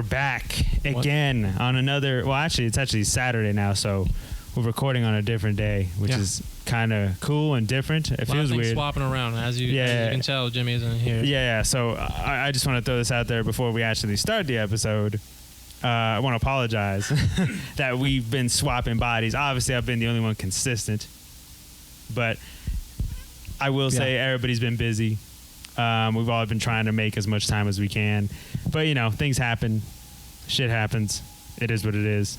we're back again on another. Well, actually, it's actually Saturday now, so we're recording on a different day, which is kind of cool and different. It feels weird. Swapping around, as you can tell. Jimmy isn't here. Yeah. So I just want to throw this out there before we actually start the episode. I want to apologize that we've been swapping bodies. Obviously, I've been the only one consistent, but I will say everybody's been busy. We've all been trying to make as much time as we can, but you know, things happen, shit happens. It is what it is.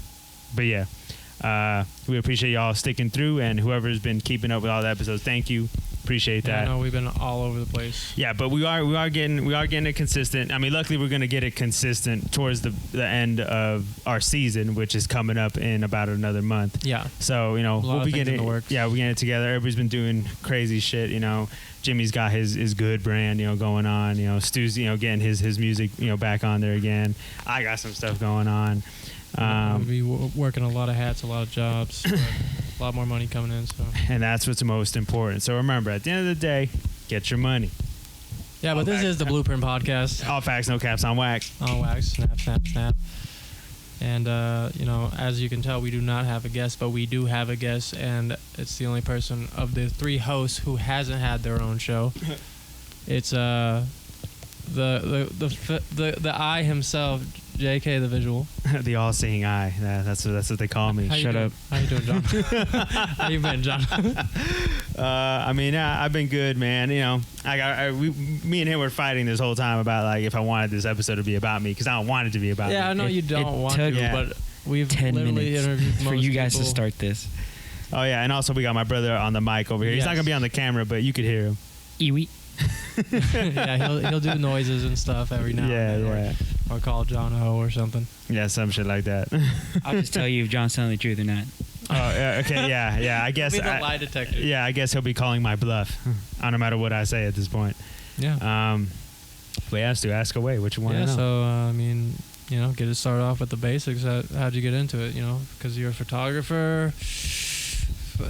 But yeah, we appreciate y'all sticking through, and whoever's been keeping up with all the episodes, thank you. Appreciate that. I know we've been all over the place. Yeah, but we are getting it consistent. I mean, luckily we're gonna get it consistent towards the end of our season, which is coming up in about another month. Yeah. So you know we'll be getting in the works. we're getting it together. Everybody's been doing crazy shit. You know, Jimmy's got his good brand, you know, going on. You know, Stu's, you know, getting his music, you know, back on there again. I got some stuff going on. We'll be working a lot of hats, a lot of jobs, a lot more money coming in. So. And that's what's most important. So remember, at the end of the day, get your money. Yeah, but this is the Blueprint Podcast. All facts, no caps, on wax. On wax, snap, snap, snap. And, you know, as you can tell, we do not have a guest, but we do have a guest, and it's the only person of the three hosts who hasn't had their own show. It's the eye himself, JK the Visual. The all-seeing eye. That's what they call me. Shut up. How you doing, John? How you been, John? I mean, I've been good, man. You know, me and him were fighting this whole time about like if I wanted this episode to be about me, because I don't want it to be about me. Yeah, I know you don't want to, but we've 10 literally interviewed most for you guys people. to start this. Oh yeah, and also we got my brother on the mic over here. He's not gonna be on the camera, but you could hear him. Iwi. Yeah, he'll do noises and stuff every now and then. Or call John O or something. Yeah, some shit like that. I'll just tell you if John's telling the truth or not. Oh, okay, yeah. I guess. Be the lie detector. Yeah, I guess he'll be calling my bluff, no matter what I say at this point. Yeah. We asked to ask away. What you want to know? So I mean, you know, get it started off with the basics. How'd you get into it? You know, because you're a photographer.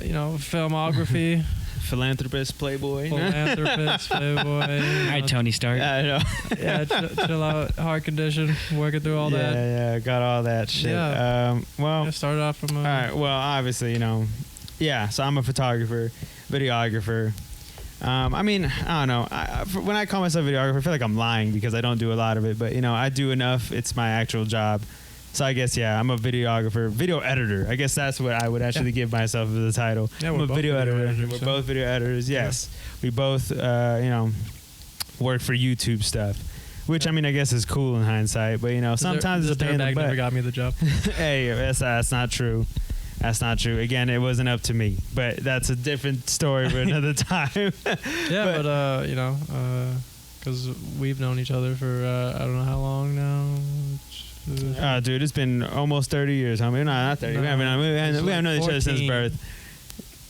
You know, filmography. Philanthropist, playboy. All right, Tony Stark. I know. Yeah, chill out, heart condition, working through all that. Yeah, got all that shit. Yeah. Well, started off from. All right. Well, obviously, you know, yeah. So I'm a photographer, videographer. I mean, I don't know. When I call myself a videographer, I feel like I'm lying because I don't do a lot of it. But you know, I do enough. It's my actual job. So I guess, yeah, I'm a videographer, video editor. I guess that's what I would actually give myself as the title. Yeah, I'm a video editor. Editors, we're both video editors, yes. Yeah. We both, you know, work for YouTube stuff, which, I mean, I guess is cool in hindsight. But, you know, sometimes it's a pain in the butt. Never got me the job. Hey, that's not true. That's not true. Again, it wasn't up to me. But that's a different story for another time. Yeah, but you know, because we've known each other for, I don't know how long now. Dude, it's been almost 30 years. I mean, not 30. We haven't known each other since birth.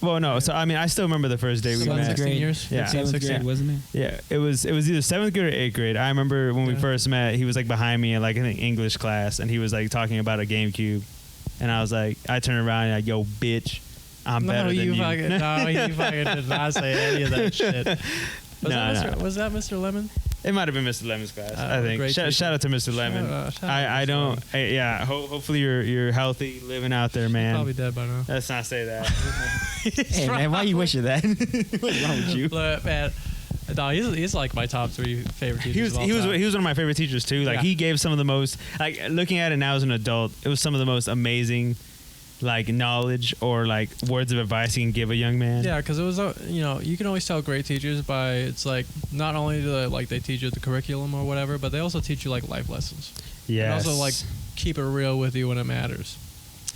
Well, no. So I mean, I still remember the first day we met. 16 years. Yeah, 7th grade, wasn't it? Yeah, it was either 7th grade or 8th grade. I remember when we first met. He was like behind me in like I think English class, and he was like talking about a GameCube, and I was like, I turned around and like, yo, bitch, I'm better than you. No, you fucking did not say any of that shit. Was that Mr. Lemon? It might have been Mr. Lemon's class. I think. Shout out to Mr. Lemon. I don't. Yeah. Hopefully you're healthy, living out there, man. Probably dead by now. Let's not say that. Hey man, why you wishing that? What's wrong with you? Look, man. No, he's like my top 3 favorite teachers. He was one of my favorite teachers too. Like he gave some of the most, like looking at it now as an adult, it was some of the most amazing like knowledge or like words of advice you can give a young man. Yeah, because it was, you know, you can always tell great teachers by, it's like not only do they, like they teach you the curriculum or whatever, but they also teach you like life lessons. Yeah. And also like keep it real with you when it matters.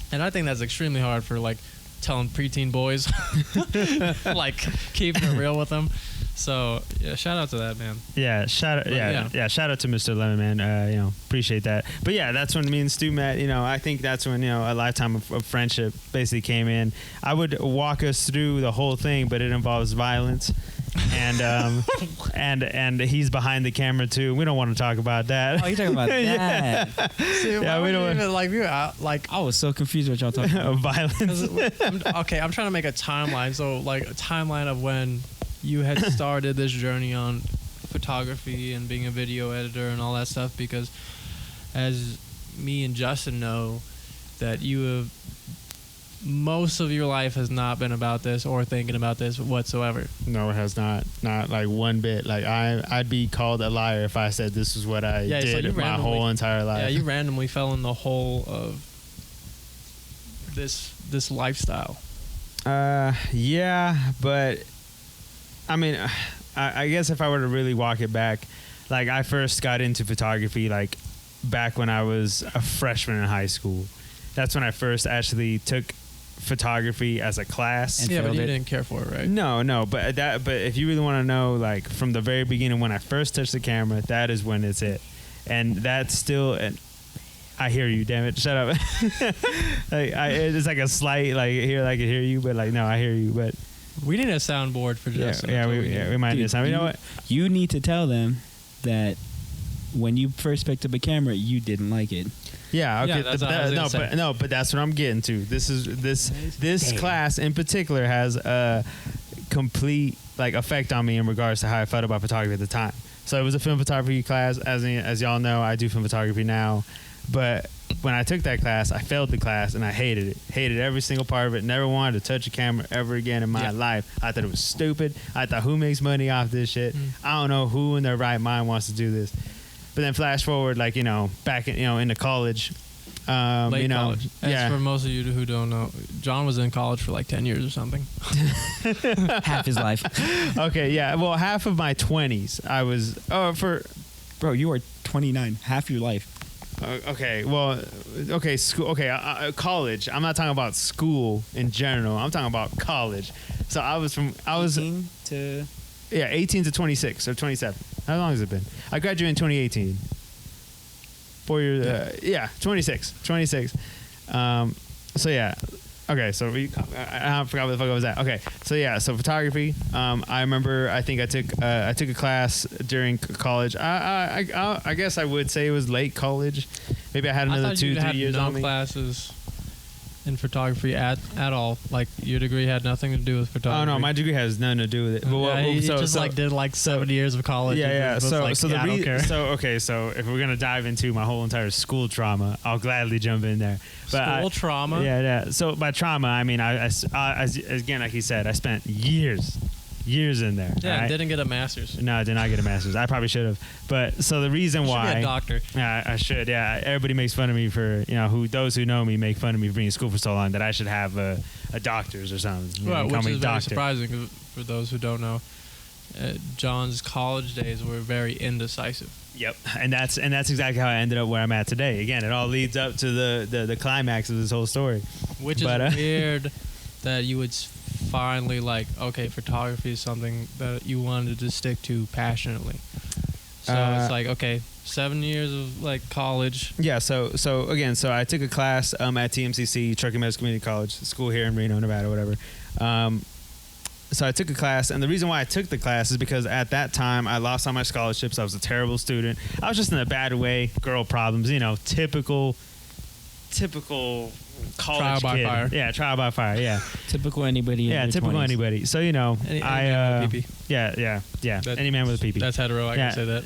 And I think that's extremely hard for like telling preteen boys, like keeping it real with them. So yeah, shout out to that man. Yeah, shout out to Mr. Lemon, man. You know, appreciate that. But yeah, that's when me and Stu met. You know, I think that's when, you know, a lifetime of friendship basically came in. I would walk us through the whole thing, but it involves violence. And and he's behind the camera too. We don't want to talk about that. Oh, you're talking about that? Yeah, we don't. Even, like, like I was so confused what y'all talking about. Violence. I'm trying to make a timeline. So like a timeline of when you had started this journey on photography and being a video editor and all that stuff, because as me and Justin know, that you have most of your life has not been about this or thinking about this whatsoever. No, it has not. Not like one bit. Like I'd be called a liar if I said this is what I So you did my whole entire life. Yeah, you randomly fell in the hole of this lifestyle. Yeah, but I mean, I guess if I were to really walk it back, like I first got into photography like back when I was a freshman in high school. That's when I first actually took photography as a class. And Yeah, but failed you it. didn't care for it, right? No, but if you really want to know, like from the very beginning when I first touched the camera, that is when it's it, and that's still. And I hear you, damn it, shut up. It's like a slight like here, I can hear you, but like no, I hear you, but We need a soundboard for Justin. we might Dude, do something. You know what? You need to tell them that when you first picked up a camera, you didn't like it. Yeah, okay. Yeah, that's what I was gonna say. But that's what I'm getting to. This class in particular has a complete like effect on me in regards to how I felt about photography at the time. So it was a film photography class. As y'all know, I do film photography now. But when I took that class, I failed the class and I hated it. Hated every single part of it. Never wanted to touch a camera ever again in my life. I thought it was stupid. I thought, who makes money off this shit? I don't know who in their right mind wants to do this. But then flash forward, like, back into college. Late college. As for Yeah. most of you who don't know, John was in college for like 10 years or something. Half his life. Okay, yeah. Well, half of my 20s, I was, Bro, you are 29. Half your life. School. Okay, college. I'm not talking about school in general. I'm talking about college. So I was 18 to 18 to 26 or 27. How long has it been? I graduated in 2018. 4 years. 26. So yeah. Okay, so I forgot what the fuck I was at. Okay, so yeah, so photography. I remember. I think I took a class during college. I guess I would say it was late college. Maybe I had another 2-3 years no on me. classes in photography at all. Like your degree had nothing to do with photography. Oh no, my degree has nothing to do with it. But He just did 7 years of college. Yeah. and was So like, so I don't the care. so if we're gonna dive into my whole entire school trauma, I'll gladly jump in there. School trauma. Yeah. So by trauma, I mean I again, like he said, I spent years in there. Yeah, right? didn't get a master's. No, I did not get a master's. I probably should have. But so the reason You should why be a doctor. Yeah, I should. Yeah, everybody makes fun of me for those who know me make fun of me for being in school for so long that I should have a doctor's or something. Right, Call which me is very doctor. surprising for those who don't know. John's college days were very indecisive. Yep, and that's exactly how I ended up where I'm at today. Again, it all leads up to the climax of this whole story. Which is weird that you would finally okay, photography is something that you wanted to stick to passionately. So it's like, okay, 7 years of college. Yeah, so again, I took a class at TMCC, Truckee Meadows Community College, school here in Reno, Nevada, whatever. So I took a class, and the reason why I took the class is because at that time I lost all my scholarships. I was a terrible student. I was just in a bad way. Girl problems, typical college Trial by kid. fire. Yeah, trial by fire. Yeah, typical anybody. yeah, in their typical 20s. anybody. So Any man with a pee-pee. yeah. That- Any man with a pee-pee. That's hetero. I Yeah, can say that.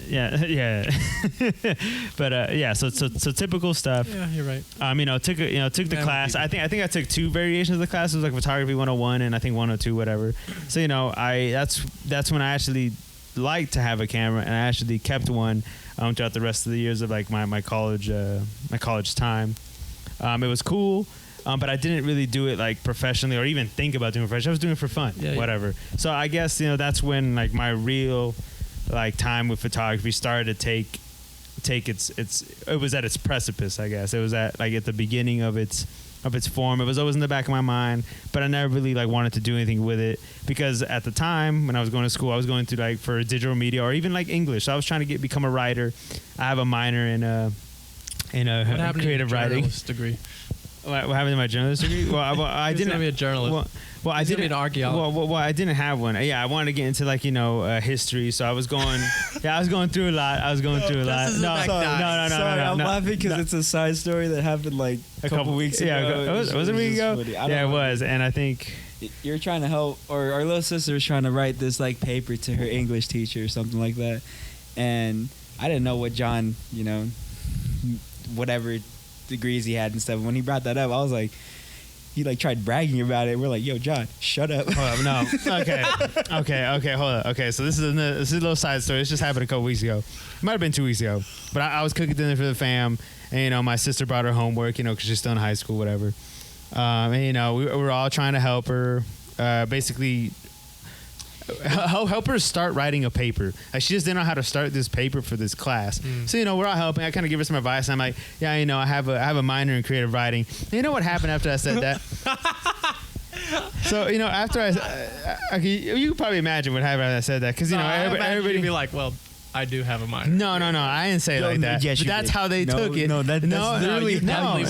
Yeah. But yeah, so typical stuff. Yeah, you're right. Took the Man class. with I think I took 2 variations of the class. It was like photography 101 and I think 102, whatever. So that's when I actually liked to have a camera, and I actually kept one throughout the rest of the years of my college time. It was cool. But I didn't really do it professionally or even think about doing it professionally. I was doing it for fun, whatever. So I guess that's when my real time with photography started to take it was at its precipice. I guess it was at the beginning of its form. It was always in the back of my mind, but I never really wanted to do anything with it because at the time when I was going to school, I was going through for digital media or even English. So I was trying to become a writer. I have a minor in What happened creative to your writing. journalist degree? What happened to my journalist degree? Well, I He's didn't. gonna be a journalist. Well, I He's gonna didn't. be an archaeologist. Well, I didn't have one. Yeah, I wanted to get into history, so I was going. I was going through a lot. This is No, like no, nice. Sorry, I'm no. laughing because it's a side story that happened a couple weeks ago. Yeah, was it a week ago? Yeah, it was, and I think. You're trying to help, or our little sister was trying to write this paper to her English teacher or something like that, and I didn't know what John, whatever degrees he had and stuff. When he brought that up, I was like, he like tried bragging about it. We're like, yo, John, shut up. Hold up, no. Okay, hold up. Okay, so this is a little side story. This just happened a couple weeks ago. It might have been 2 weeks ago. But I was cooking dinner for the fam, and, my sister brought her homework, because she's still in high school, whatever. And, we were all trying to help her, basically help her start writing a paper. Like, she just didn't know how to start this paper for this class. So, we're all helping. I kind of give her some advice. I'm like, yeah, I have a minor in creative writing. And you know what happened after I said that? So, after you can probably imagine what happened after I said that. Because, everybody would be like, well, I do have a minor. No, I didn't say it like that. Yes, but that's how they took it. That's literally no. No.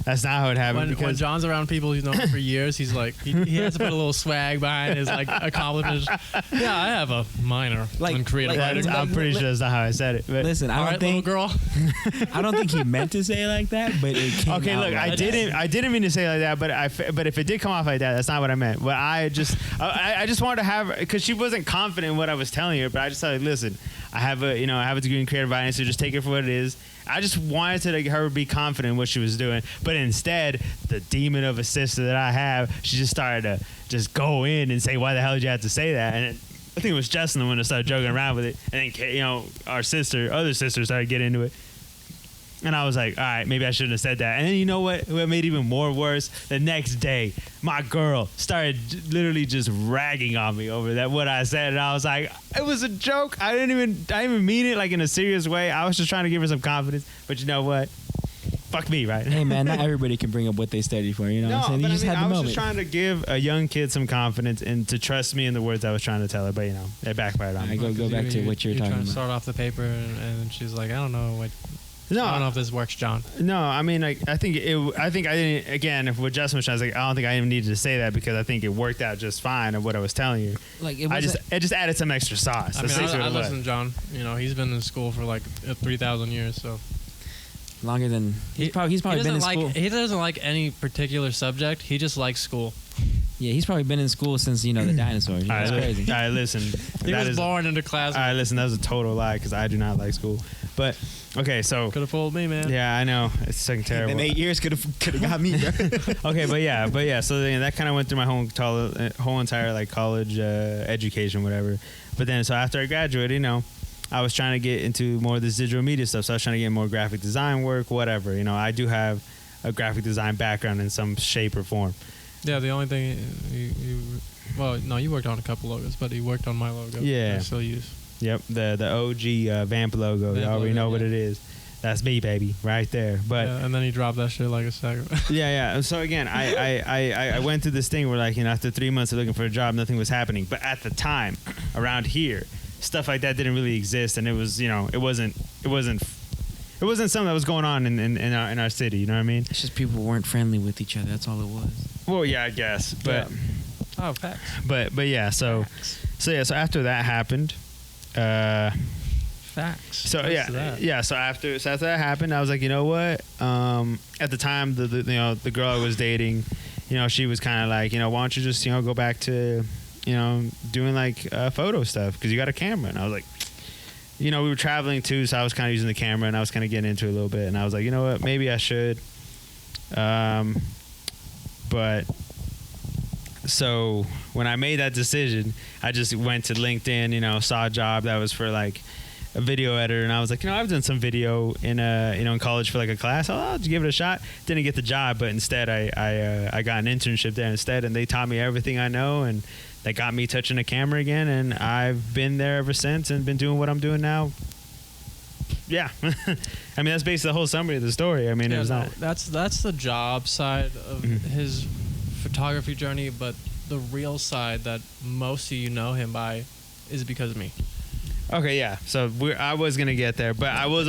That's not how it happened. When John's around people he's known for years, he's like, he has to put a little swag behind his like accomplishments. Yeah, I have a minor in creative writing. I'm pretty sure that's not how I said it. But listen, I don't think, little girl. I don't think he meant to say it like that, but it came okay, out look, like I didn't mean to say it like that, but if it did come off like that, that's not what I meant. But I just wanted to have, because she wasn't confident in what I was telling her, but I just said, listen, I have a degree in creative writing, so just take it for what it is. I just wanted to her be confident in what she was doing, but instead, the demon of a sister that I have, she just started to just go in and say, why the hell did you have to say that? And I think it was Justin the one that started joking around with it, and then our other sister started getting into it. And I was like, all right, maybe I shouldn't have said that. And then you know what made it even more worse? The next day, my girl started literally just ragging on me over what I said. And I was like, it was a joke. I didn't even mean it like in a serious way. I was just trying to give her some confidence. But you know what? Fuck me, right? Hey, man, not everybody can bring up what they studied for. You know what I'm saying? You just had the I was moment. just trying to give a young kid some confidence and to trust me in the words I was trying to tell her. But, it backfired on me. Go back to what you're talking trying about. to start off the paper, and she's like, I don't know what. No, I don't know if this works, John. No, I mean, I think I didn't. Again, if what Justin was trying to say, I don't think I even needed to say that because I think it worked out just fine of what I was telling you. Like it just added some extra sauce. I listen to John. He's been in school for like 3,000 years, so longer than he's probably been in school. He doesn't like any particular subject. He just likes school. Yeah, he's probably been in school since the dinosaurs. That's crazy. All right, listen. He was born into class. All right, listen. That was a total lie because I do not like school. But okay, so could have fooled me, man. Yeah, I know it's fucking terrible. In 8 years, could have got me, bro. Okay, but yeah. So then that kind of went through my whole entire like college education, whatever. But then so after I graduated, I was trying to get into more of this digital media stuff. So I was trying to get more graphic design work, whatever. I do have a graphic design background in some shape or form. Yeah, the only thing you worked on a couple logos, but you worked on my logo. Yeah, I still use. Yep, the OG Vamp logo. You already know what it is. That's me, baby, right there. But and then he dropped that shit like a second. Yeah. So again, I went through this thing where after 3 months of looking for a job, nothing was happening. But at the time, around here, stuff like that didn't really exist, and it was it wasn't something that was going on in our city. You know what I mean? It's just people weren't friendly with each other. That's all it was. Well, yeah, I guess, but facts. But yeah, so after that happened, facts. So So after that happened, I was like, you know what? At the time, the girl I was dating, she was kind of like, why don't you just go back to doing like photo stuff because you got a camera, and I was like. We were traveling too, so I was kind of using the camera, and I was kind of getting into it a little bit, and I was like, you know what, maybe I should. But so when I made that decision, I just went to LinkedIn, saw a job that was for like a video editor, and I was like, I've done some video in in college for like a class. I'll just give it a shot. Didn't get the job, but instead I got an internship there instead, and they taught me everything I know, and they got me touching a camera again, and I've been there ever since and been doing what I'm doing now. Yeah. I mean, that's basically the whole summary of the story. I mean, it was not. That's the job side of his photography journey, but the real side that most of you know him by is because of me. Okay, yeah. So I was gonna get there, but I was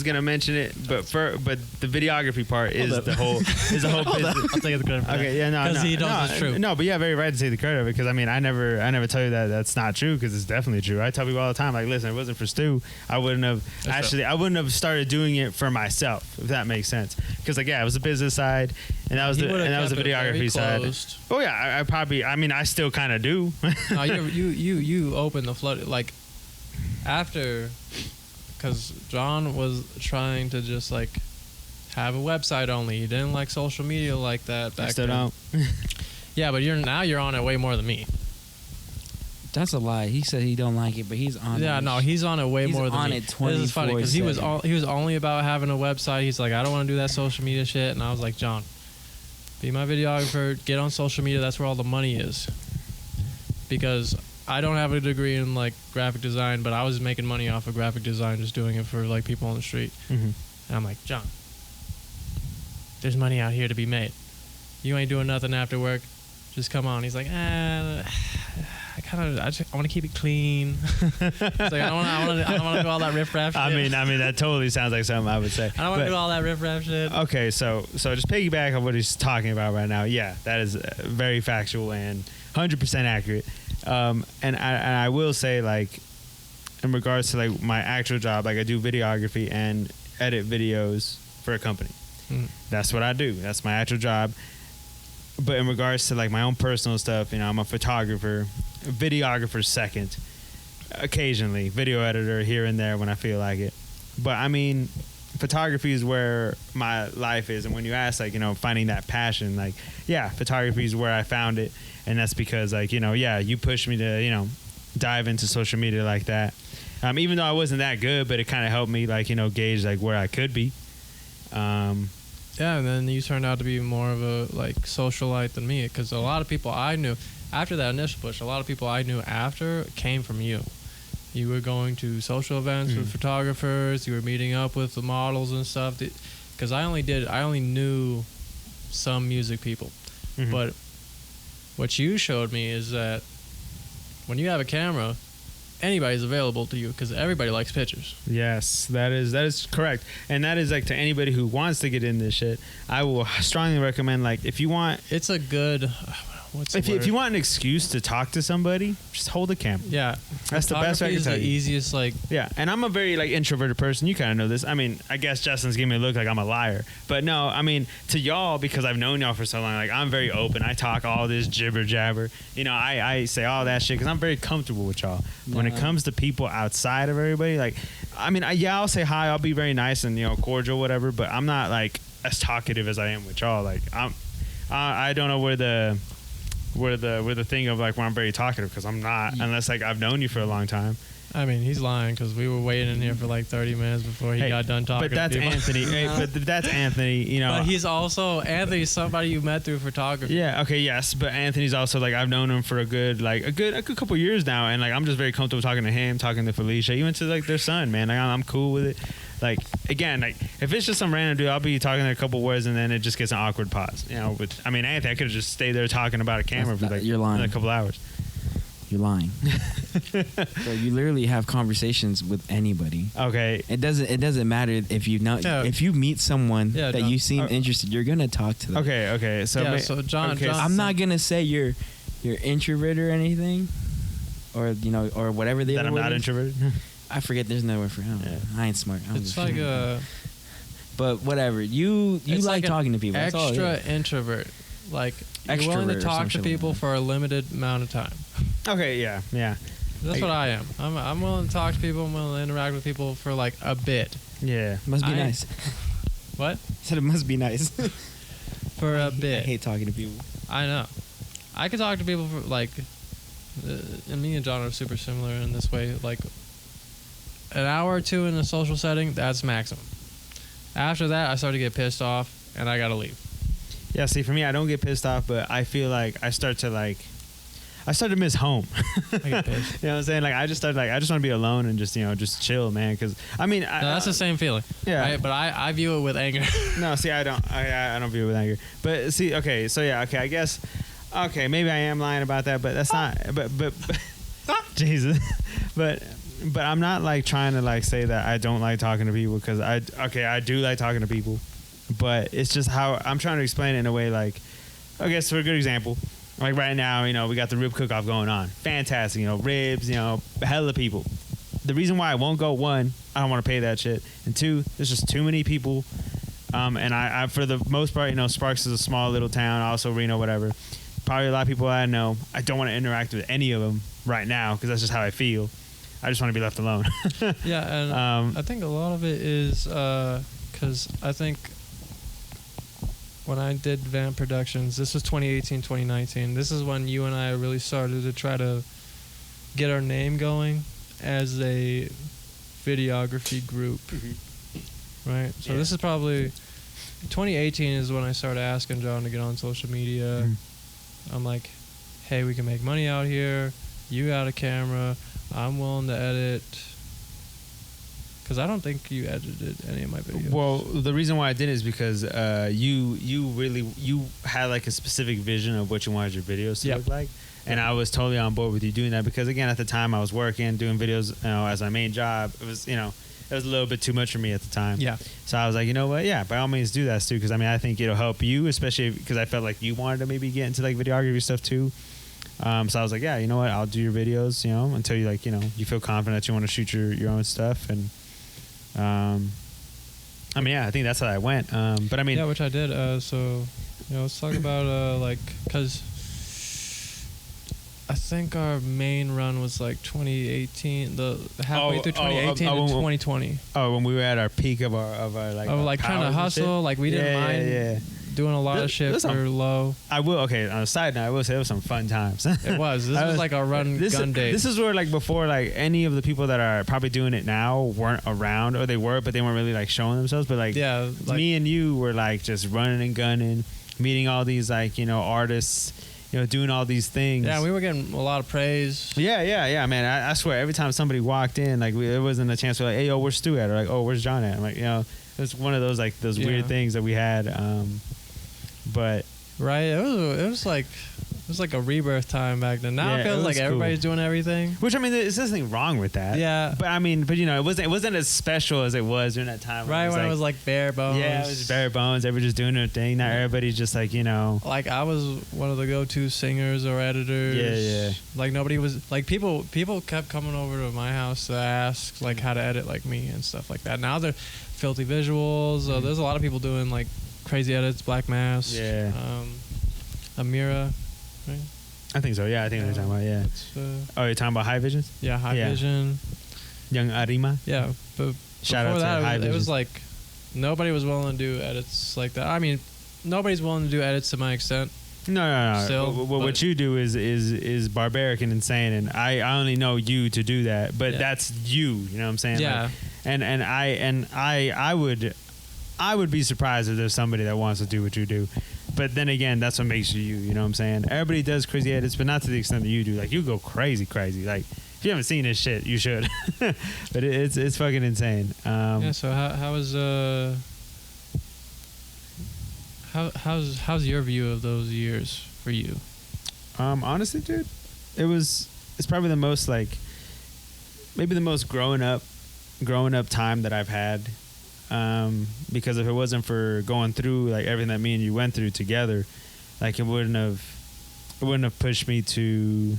gonna mention it, but the videography part is the whole business. I'll take the credit for that. Okay, yeah, no, because he knows it's true. No, but you have every right to take the credit because I mean I never tell you that that's not true because it's definitely true. I tell people all the time like, listen, if it wasn't for Stu, I wouldn't have started doing it for myself, if that makes sense. Because like it was the business side and that was the videography side. Oh yeah, I still kind of do. No, you open the flood like. After, because John was trying to just like have a website only. He didn't like social media like that back I still then. don't. Yeah, but you're on it way more than me. That's a lie. He said he don't like it, but he's on it. Yeah, no, he's on it way He's more than on me. it This is funny because he was 24/7. only about having a website. He's like, I don't want to do that social media shit, and I was like, John, be my videographer. Get on social media. That's where all the money is. Because I don't have a degree in like graphic design, but I was making money off of graphic design just doing it for like people on the street. Mm-hmm. And I'm like, John, there's money out here to be made. You ain't doing nothing after work. Just come on. He's like, I want to keep it clean. It's like, I don't want to do all that riff-raff shit. I mean, that totally sounds like something I would say. I don't want to do all that riff-raff shit. Okay, so just piggyback on what he's talking about right now. Yeah, that is very factual and 100% accurate. And I will say, like, in regards to like my actual job, like I do videography and edit videos for a company. Mm. That's what I do. That's my actual job. But in regards to like my own personal stuff, you know, I'm a photographer, videographer second, occasionally video editor here and there when I feel like it. But I mean, photography is where my life is. And when you ask, like, you know, finding that passion, like, yeah, photography is where I found it. And that's because, like, you know, yeah, you pushed me to, you know, dive into social media like that. Even though I wasn't that good, but it kind of helped me, like, you know, gauge like where I could be. Yeah, and then you turned out to be more of a like socialite than me, because a lot of people I knew after that initial push, a lot of people I knew after came from you. You were going to social events with photographers. You were meeting up with the models and stuff. Because I only knew some music people, but what you showed me is that when you have a camera, anybody's available to you because everybody likes pictures. Yes, that is correct. And that is like to anybody who wants to get in this shit, I will strongly recommend, like, if you want, It's a good. if you want an excuse to talk to somebody, just hold the camera. Yeah, That's the best way I can photography is tell the you. easiest. Like, Yeah, and I'm a very like introverted person. You kind of know this. I mean, I guess Justin's giving me a look like I'm a liar, but no, I mean, to y'all, because I've known y'all for so long, like, I'm very open. I talk all this jibber jabber. You know, I say all that shit because I'm very comfortable with y'all. When it comes to people outside of everybody, like, I mean, I'll say hi. I'll be very nice and, you know, cordial, whatever. But I'm not like as talkative as I am with y'all. Like, I don't know where the thing of like where I'm very talkative, because I'm not, unless like I've known you for a long time. I mean, he's lying because we were waiting in here for like 30 minutes before he got done talking. But that's to people. Anthony. But that's Anthony. You know. But he's also Anthony's somebody you met through photography. Yeah. Okay. Yes. But Anthony's also like, I've known him for a good couple years now, and like I'm just very comfortable talking to him, talking to Felicia, even to like their son. Man, like, I'm cool with it. Like, again, like if it's just some random dude, I'll be talking there a couple words, and then it just gets an awkward pause. You know. But I mean, Anthony, I could have just stayed there talking about a camera for like You're lying. a couple hours. You're lying. So you literally have conversations with anybody. Okay. It doesn't matter if you know if you meet someone that John. you seem interested, you're gonna talk to them. Okay. So So John, I'm not gonna say you're introvert or anything, or you know, or whatever the that other I'm word not is. introverted. I forget. There's no word for it. I ain't smart. I'm it's just like kidding. a But whatever. You it's like an talking to people. That's all it extra is. introvert. Like, you're willing Extrovert to or talk some to shit like people that. for a limited amount of time. Okay. Yeah. That's what I am. I'm willing to talk to people. I'm willing to interact with people for like a bit. Yeah. Must be I- nice. What? I said it must be nice. For a I bit. hate talking to people. I know. I could talk to people for like, and me and John are super similar in this way. Like, an hour or two in a social setting, that's maximum. After that, I start to get pissed off, and I gotta leave. Yeah, see, for me, I don't get pissed off, but I feel like I start to miss home. I get pissed. You know what I'm saying? Like, I just want to be alone and just, you know, just chill, man. Because, I mean, No, that's the same feeling. Yeah. But I view it with anger. No, see, I don't view it with anger. But see, okay, so yeah, okay, I guess, okay, maybe I am lying about that, but that's not, but Jesus, but I'm not like trying to like say that I don't like talking to people, because I do like talking to people, but it's just how I'm trying to explain it in a way, like, I guess for a good example, like right now, you know, we got the rib cook-off going on, fantastic, you know, ribs, you know, hella people. The reason why I won't go, one, I don't want to pay that shit, and two, there's just too many people. And I for the most part, you know, Sparks is a small little town, also Reno, whatever. Probably a lot of people I know. I don't want to interact with any of them right now, because that's just how I feel. I just want to be left alone. Yeah, and I think a lot of it is because I think when I did Vamp Productions, this was 2018, 2019. This is when you and I really started to try to get our name going as a videography group, right? So Yeah. this is probably 2018 is when I started asking John to get on social media. I'm like, hey, we can make money out here. You got a camera. I'm willing to edit. Because I don't think you edited any of my videos. Well, the reason why I did is because you had like a specific vision of what you wanted your videos to Yep. look like, and I was totally on board with you doing that because again, at the time I was working, doing videos, as my main job. It was a little bit too much for me at the time. Yeah. So I was like, you know what? Yeah, by all means do that, Stu. Because I think it'll help you, especially because I felt like you wanted to maybe get into like videography stuff too. So I was like, yeah, you know what? I'll do your videos, until you you feel confident that you want to shoot your own stuff. And I think that's how I went. But I mean, yeah, which I did. So, let's talk about because I think our main run was like 2018, the halfway through 2018 to 2020. Oh, when we were at our peak of our Like trying to hustle, like we didn't mind doing a lot of shit for low. I will. Okay, on a side note, I will say it was some fun times. It was. This was like our gun day. This is where before any of the people that are probably doing it now weren't around, or they were, but they weren't really showing themselves. But me and you were just running and gunning, meeting all these artists, doing all these things. Yeah, we were getting a lot of praise. Yeah, man. I swear, every time somebody walked in, it wasn't a chance. We're like, hey, yo, where's Stu at? Or oh, where's John at? I'm like, it was one of those those weird things that we had. But right, it was like a rebirth time back then. Now it feels like everybody's doing everything. Which there's nothing wrong with that. Yeah. But it wasn't as special as it was during that time. Right, when it was bare bones. Yeah, it was bare bones. Everybody just doing their thing. Now everybody's just Like I was one of the go-to singers or editors. Yeah. Like nobody was people kept coming over to my house to ask how to edit like me and stuff like that. Now they're filthy visuals. There's a lot of people doing crazy edits, Black Mass. Yeah. Amira, right? I think so. Yeah, I think what you're talking about. Yeah. You're talking about High Visions? Yeah, High Vision. Young Arima. Yeah, but Shout out before to that, High it was Visions. nobody was willing to do edits like that. I mean, nobody's willing to do edits to my extent. No. Still, what you do is barbaric and insane, and I only know you to do that. But that's you. You know what I'm saying? Yeah. I would be surprised if there's somebody that wants to do what you do. But then again, that's what makes you you. You know what I'm saying? Everybody does crazy edits, but not to the extent that you do. You go crazy. If you haven't seen this shit, you should. But it's fucking insane. So how's your view of those years for you? Honestly, dude, it's probably the most maybe the most growing up time that I've had. Because if it wasn't for going through everything that me and you went through together, it wouldn't have pushed me to,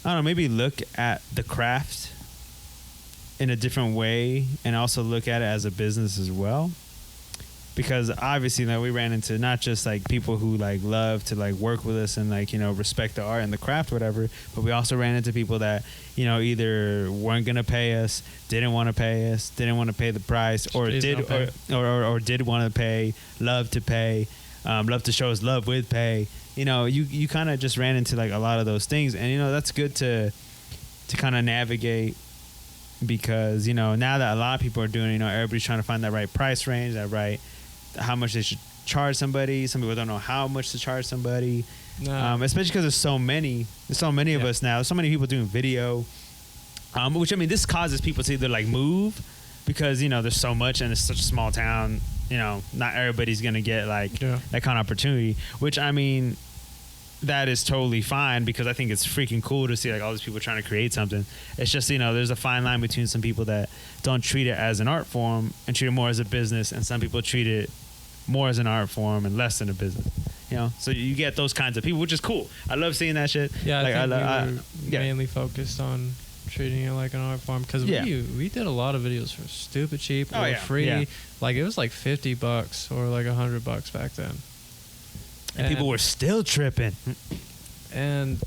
I don't know, maybe look at the craft in a different way and also look at it as a business as well. Because obviously we ran into not just people who love to work with us and respect the art and the craft, whatever, but we also ran into people that either weren't gonna pay us, didn't want to pay us, didn't want to pay the price, or did want to pay, love to show us love with pay. You kind of just ran into a lot of those things, and that's good to kind of navigate. Because now that a lot of people are doing it, everybody's trying to find that right price range, how much they should charge somebody. Some people don't know how much to charge somebody, especially because there's so many of us now. So many people doing video, which this causes people to either move because there's so much and it's such a small town. Not everybody's gonna get that kind of opportunity. Which that is totally fine because I think it's freaking cool to see all these people trying to create something. It's just there's a fine line between some people that don't treat it as an art form and treat it more as a business, and some people treat it more as an art form and less than a business. So you get those kinds of people, which is cool. I love seeing that shit. Yeah, I think we were mainly focused on treating it like an art form because we did a lot of videos for stupid cheap or free. Yeah. It was $50 or $100 back then. And people were still tripping. And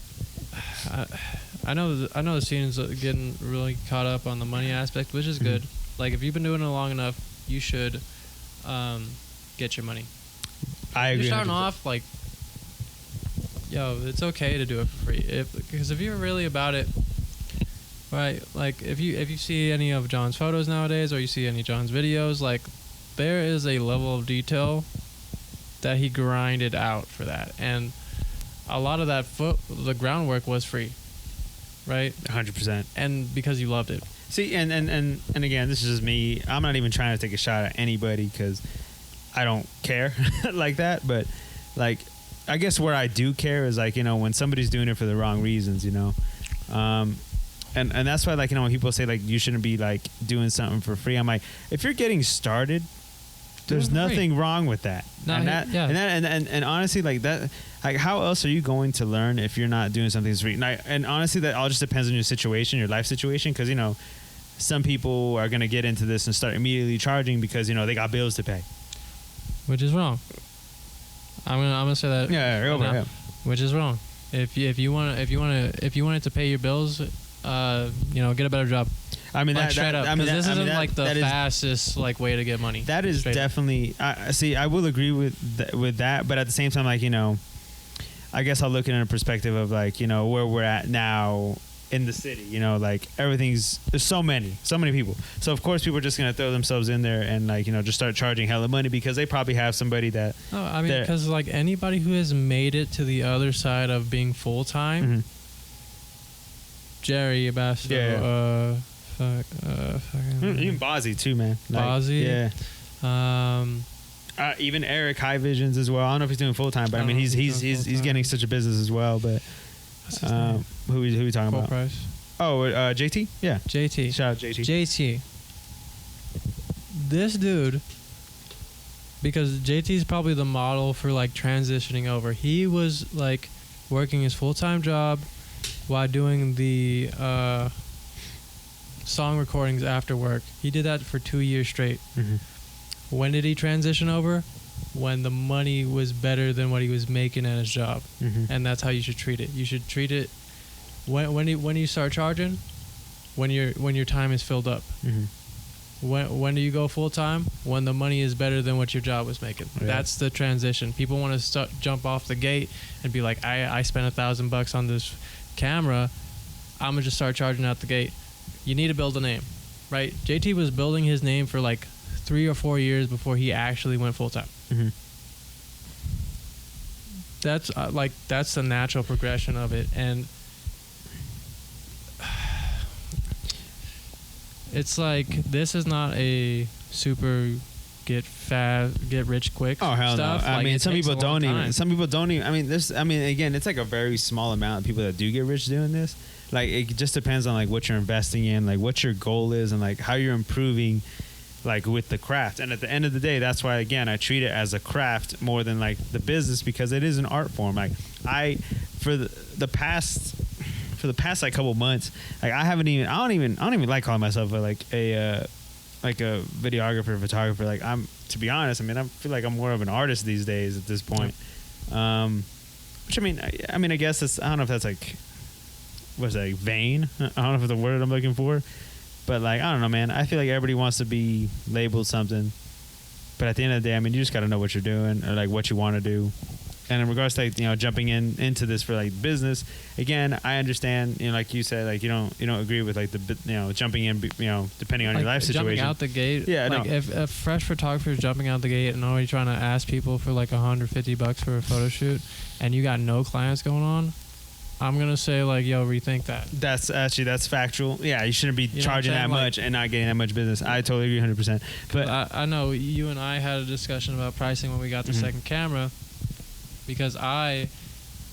I know the scene's getting really caught up on the money aspect, which is good. Like if you've been doing it long enough, you should get your money. I agree. You're starting 100%. off like, yo, it's okay to do it for free. Because if you're really about it, right? Like if you see any of John's photos nowadays, or you see any of John's videos, like there is a level of detail that he grinded out for that, and a lot of that the groundwork was free, right? 100%. And because you loved it. See, and again, this is just me. I'm not even trying to take a shot at anybody because I don't care like that. But like, I guess where I do care is like, you know, when somebody's doing it for the wrong reasons, you know. And that's why, like, you know, when people say like you shouldn't be like doing something for free, I'm like, if you're getting started, there's nothing wrong with that. No, and honestly, like that, like how else are you going to learn if you're not doing something that's free? And honestly, that all just depends on your situation, your life situation, because you know, some people are gonna get into this and start immediately charging because you know they got bills to pay, which is wrong. I'm gonna say that. Yeah. Which is wrong. If you wanted to pay your bills, you know, get a better job. I mean, like, straight up. Because this isn't like the that fastest like way to get money. That is definitely. I will agree with that, but at the same time, like, you know, I guess I'll look at it in a perspective of like, you know, where we're at now in the city. You know, like there's so many people. So of course people are just gonna throw themselves in there and like, you know, just start charging hella money because they probably have somebody that. No, I mean, because like anybody who has made it to the other side of being full time. Mm-hmm. Jerry Abasto, even Bozzy too, man. Like, Bozzy, yeah. Even Eric High Visions as well. I don't know if he's doing full time, but I mean he's getting such a business as well. But who are we talking Full about? price. Oh, JT. Yeah, JT. Shout out JT. JT. This dude, because JT's probably the model for like transitioning over. He was like working his full time job while doing the song recordings after work. He did that for 2 years straight. Mm-hmm. When did he transition over? When the money was better than what he was making at his job. Mm-hmm. And that's how you should treat it. You should treat it when you start charging, when your time is filled up. Mm-hmm. When do you go full time? When the money is better than what your job was making. Yeah. That's the transition. People want to jump off the gate and be like, I spent $1,000 on this camera. I'm gonna just start charging out the gate. You need to build a name, right? JT was building his name for like 3 or 4 years before he actually went full time. Mm-hmm. That's the natural progression of it, and it's like this is not a super get rich quick. Oh hell stuff. no! I Like, mean, it some takes people a long don't even. time. Some people don't even. I mean, again, it's like a very small amount of people that do get rich doing this. Like it just depends on like what you're investing in, like what your goal is, and like how you're improving, like with the craft. And at the end of the day, that's why again I treat it as a craft more than like the business because it is an art form. Like for the past like couple months, like I don't even like calling myself like a videographer, photographer. Like to be honest, I mean I feel like I'm more of an artist these days at this point. Which I mean I guess it's, I don't know if that's like, what's that, like vain? I don't know if it's the word I'm looking for, but like I don't know, man. I feel like everybody wants to be labeled something, but at the end of the day, I mean you just got to know what you're doing or like what you want to do. And in regards to like, you know, jumping into this for like business, again, I understand, you know, like you said, like you don't agree with like the, you know, jumping in, you know, depending on like your life situation. Jumping out the gate. Yeah, like no. if a fresh photographer is jumping out the gate and already trying to ask people for like $150 for a photo shoot, and you got no clients going on, I'm gonna say like, yo, rethink that. That's factual. Yeah, you shouldn't be charging that much and not getting that much business. I totally agree 100%. But I know you and I had a discussion about pricing when we got the second camera, because I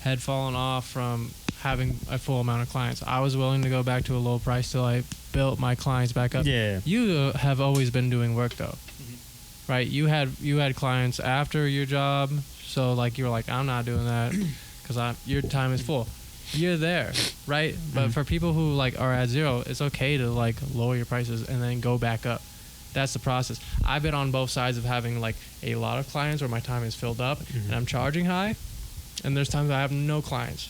had fallen off from having a full amount of clients. I was willing to go back to a low price till I built my clients back up. Yeah. You have always been doing work though, right? You had clients after your job, so like you were like, I'm not doing that because your time is full. You're there, right? But for people who like are at zero, it's okay to like lower your prices and then go back up. That's the process. I've been on both sides of having like a lot of clients where my time is filled up and I'm charging high, and there's times I have no clients.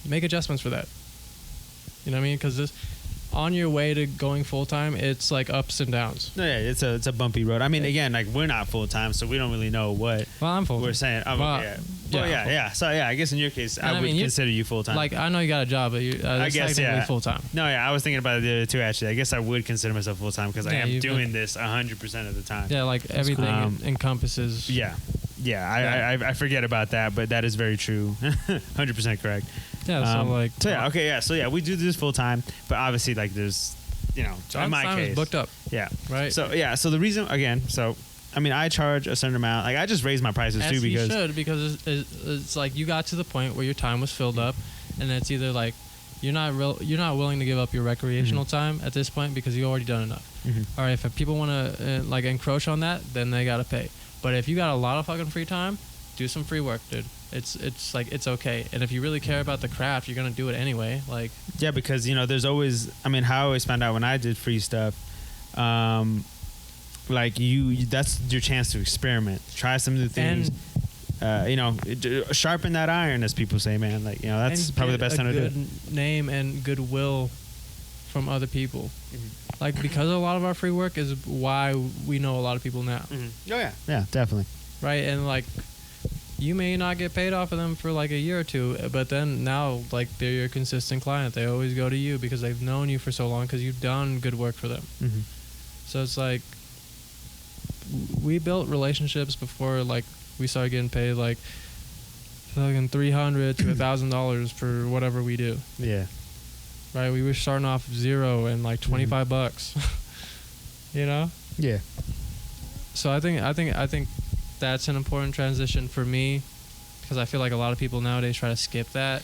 make adjustments for that. You know what I mean? Because this, on your way to going full time, it's like ups and downs. No, yeah, it's a bumpy road. I mean, again, like we're not full time, so we don't really know what Well, I'm full. we're saying. Oh, Well, yeah. yeah, Well, yeah. So yeah, I guess in your case, And I I would mean, you- consider you full time. Like, I know you got a job, but you, I guess, yeah. full time. No, yeah, I was thinking about it the other two actually. I guess I would consider myself full time because I Yeah, am you've doing been- this 100% of the time. Yeah, like everything encompasses. Yeah. I forget about that, but that is very true. 100% correct. Yeah, so like. So yeah, okay, yeah. So yeah, we do this full time, but obviously like there's, you know, John's in my time case, is booked up, yeah. right? So yeah, so the reason again, so I mean, I charge a certain amount. Like I just raise my prices As too you because should, because it's like you got to the point where your time was filled up, and it's either like you're not willing to give up your recreational time at this point because you already done enough. Mhm. All right, if people want to like encroach on that, then they gotta pay. But if you got a lot of fucking free time, do some free work, dude. It's like it's okay. And if you really care about the craft, you're gonna do it anyway. Like yeah, because you know, there's always. I mean, how I always found out when I did free stuff. Like that's your chance to experiment, try some new things. You know, sharpen that iron, as people say, man. Like, you know, that's and probably the get best a time to do it. good name and goodwill from other people. Mm-hmm. Like because a lot of our free work is why we know a lot of people now. Oh yeah, definitely. Right, and like you may not get paid off of them for like a year or two, but then now like they're your consistent client. They always go to you because they've known you for so long because you've done good work for them. Mm-hmm. So it's like we built relationships before like we started getting paid like fucking $300 to $1,000 for whatever we do. Yeah. Right, we were starting off zero and like $25, you know. Yeah. So I think that's an important transition for me because I feel like a lot of people nowadays try to skip that.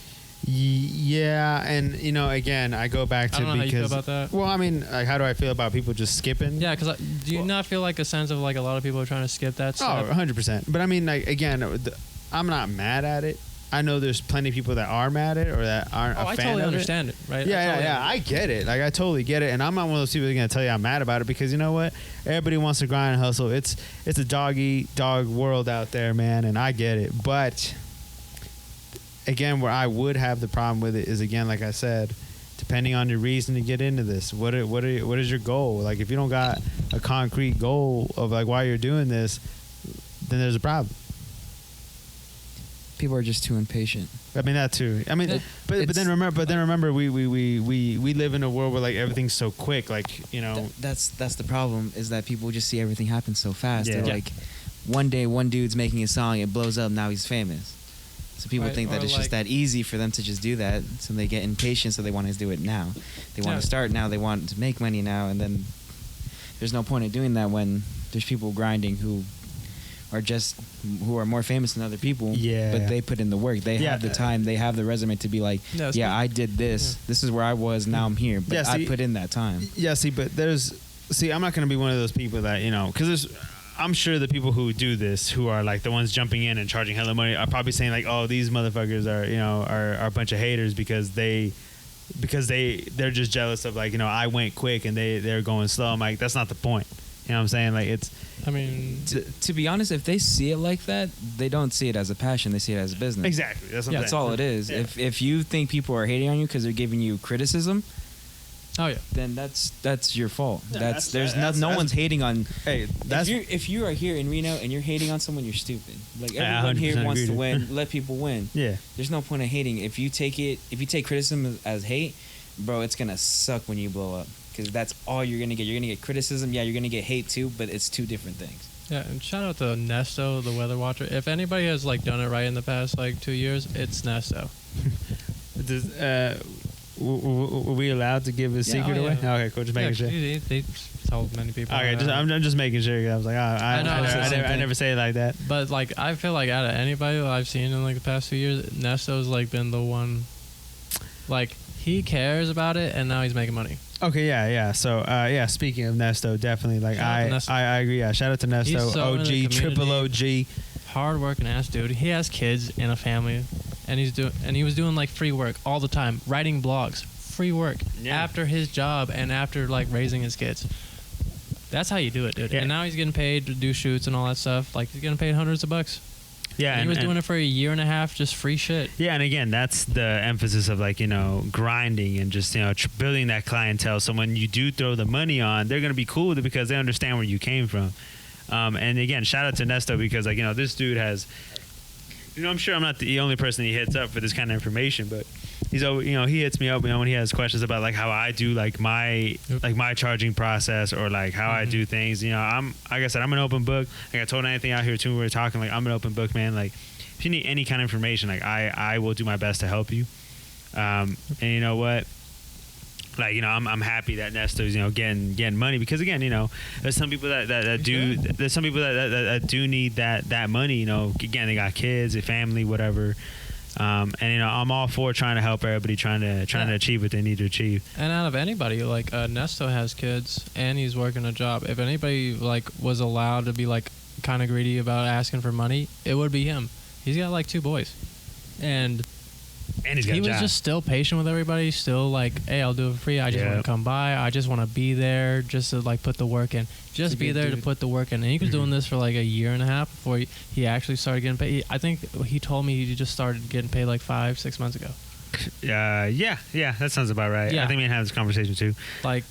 Yeah, and you know, again, I go back to I don't know how because you feel about that. well, I mean, like, how do I feel about people just skipping? Yeah, because do you not feel like a sense of like a lot of people are trying to skip that Oh, stuff? 100%. But I mean, like, again, I'm not mad at it. I know there's plenty of people that are mad at it or that aren't a I fan totally of understand it, right? Yeah. I get it. Like, I totally get it. And I'm not one of those people that's going to tell you I'm mad about it because you know what? Everybody wants to grind and hustle. It's a dog world out there, man, and I get it. But again, where I would have the problem with it is, again, like I said, depending on your reason to get into this, what is your goal? Like, if you don't got a concrete goal of like why you're doing this, then there's a problem. People are just too impatient. I mean that too. I mean, but then remember, we live in a world where like everything's so quick. Like, you know, That's the problem, is that people just see everything happen so fast. Yeah. They're like, one day one dude's making a song, it blows up, now he's famous. So people Right, think that or it's just like- that easy for them to just do that. So they get impatient, so they want to do it now. They want Yeah. to start now, they want to make money now, and then there's no point in doing that when there's people grinding who are more famous than other people. Yeah. But they put in the work. They Yeah. have the time. They have the resume to be like, Yeah, yeah, I did this. Yeah. This is where I was. Now I'm here. But Yeah, see- I put in that time. yeah. See, but I'm not gonna be one of those people that, you know, because I'm sure the people who do this, who are like the ones jumping in and charging hella money, are probably saying like, oh, these motherfuckers are, you know, are a bunch of haters because they're just jealous of, like, you know, I went quick and they're going slow. I'm like, that's not the point. You know what I'm saying? Like, it's I mean, To be honest, if they see it like that, they don't see it as a passion. They see it as a business. exactly that's what I'm That's saying. all it is. Yeah. If you think people are hating on you because they're giving you criticism, oh yeah, then that's your fault. Yeah, No one's hating on. Hey, that's If you are here in Reno and you're hating on someone, you're stupid. Like, Yeah, everyone here 100% wants to agree. win. Let people win. yeah. There's no point in hating. If you take criticism as hate, bro, it's gonna suck when you blow up, because that's all you're gonna get. You're gonna get criticism. Yeah, you're gonna get hate too, but it's two different things. yeah. And shout out to Nesto, the weather watcher. If anybody has like done it right in the past like 2 years, it's Nesto. Were we allowed to give his Yeah, secret oh, away? yeah. Okay, cool. Just making sure. They told many people. Okay, I'm just making sure. 'Cause I was like, I know, it's the same I thing. never say it like that. But like, I feel like out of anybody that I've seen in like the past 2 years, Nesto's like been the one. Like, he cares about it, and now he's making money. Okay, yeah. So, speaking of Nesto, definitely, like, Shout out to Nesto. I agree. Yeah, shout out to He's Nesto, so in the OG, triple OG. Hard working ass dude. He has kids and a family, and he was doing like free work all the time, writing blogs, free work Yeah. after his job and after like raising his kids. That's how you do it, dude. Yeah. And now he's getting paid to do shoots and all that stuff. Like, he's getting paid hundreds of bucks. Yeah, And he was doing it for a year and a half, just free shit. Yeah, and again, that's the emphasis of like, you know, grinding and just, you know, building that clientele. So when you do throw the money on, they're gonna be cool with it because they understand where you came from. And again, shout out to Nesto because like, you know, this dude has, you know, I'm sure I'm not the only person he hits up for this kind of information, but he's, you know, he hits me up, you know, when he has questions about like how I do like my charging process or like how I do things. You know, like I said, I'm an open book. Like I told anything out here too, we were talking like I'm an open book, man. Like if you need any kind of information, like I will do my best to help you. And you know what? Like, you know, I'm happy that Nesto's, you know, getting money because again, you know, there's some people that do there's some people that do need that money. You know, again, they got kids, a family, whatever. And you know, I'm all for trying to help everybody trying to achieve what they need to achieve. And out of anybody, like Nesto has kids and he's working a job. If anybody like was allowed to be like kind of greedy about asking for money, it would be him. He's got like 2 boys, and he's got he a was job. just still patient with everybody. Still like, hey, I'll do it for free. I just want to come by. I just want to be there, just to like put the work in. Just be there to put the work in. And he was doing this for like a year and a half before he actually started getting paid. I think he told me he just started getting paid like 5-6 months ago. Yeah, that sounds about right. Yeah. I think we had this conversation too. Like,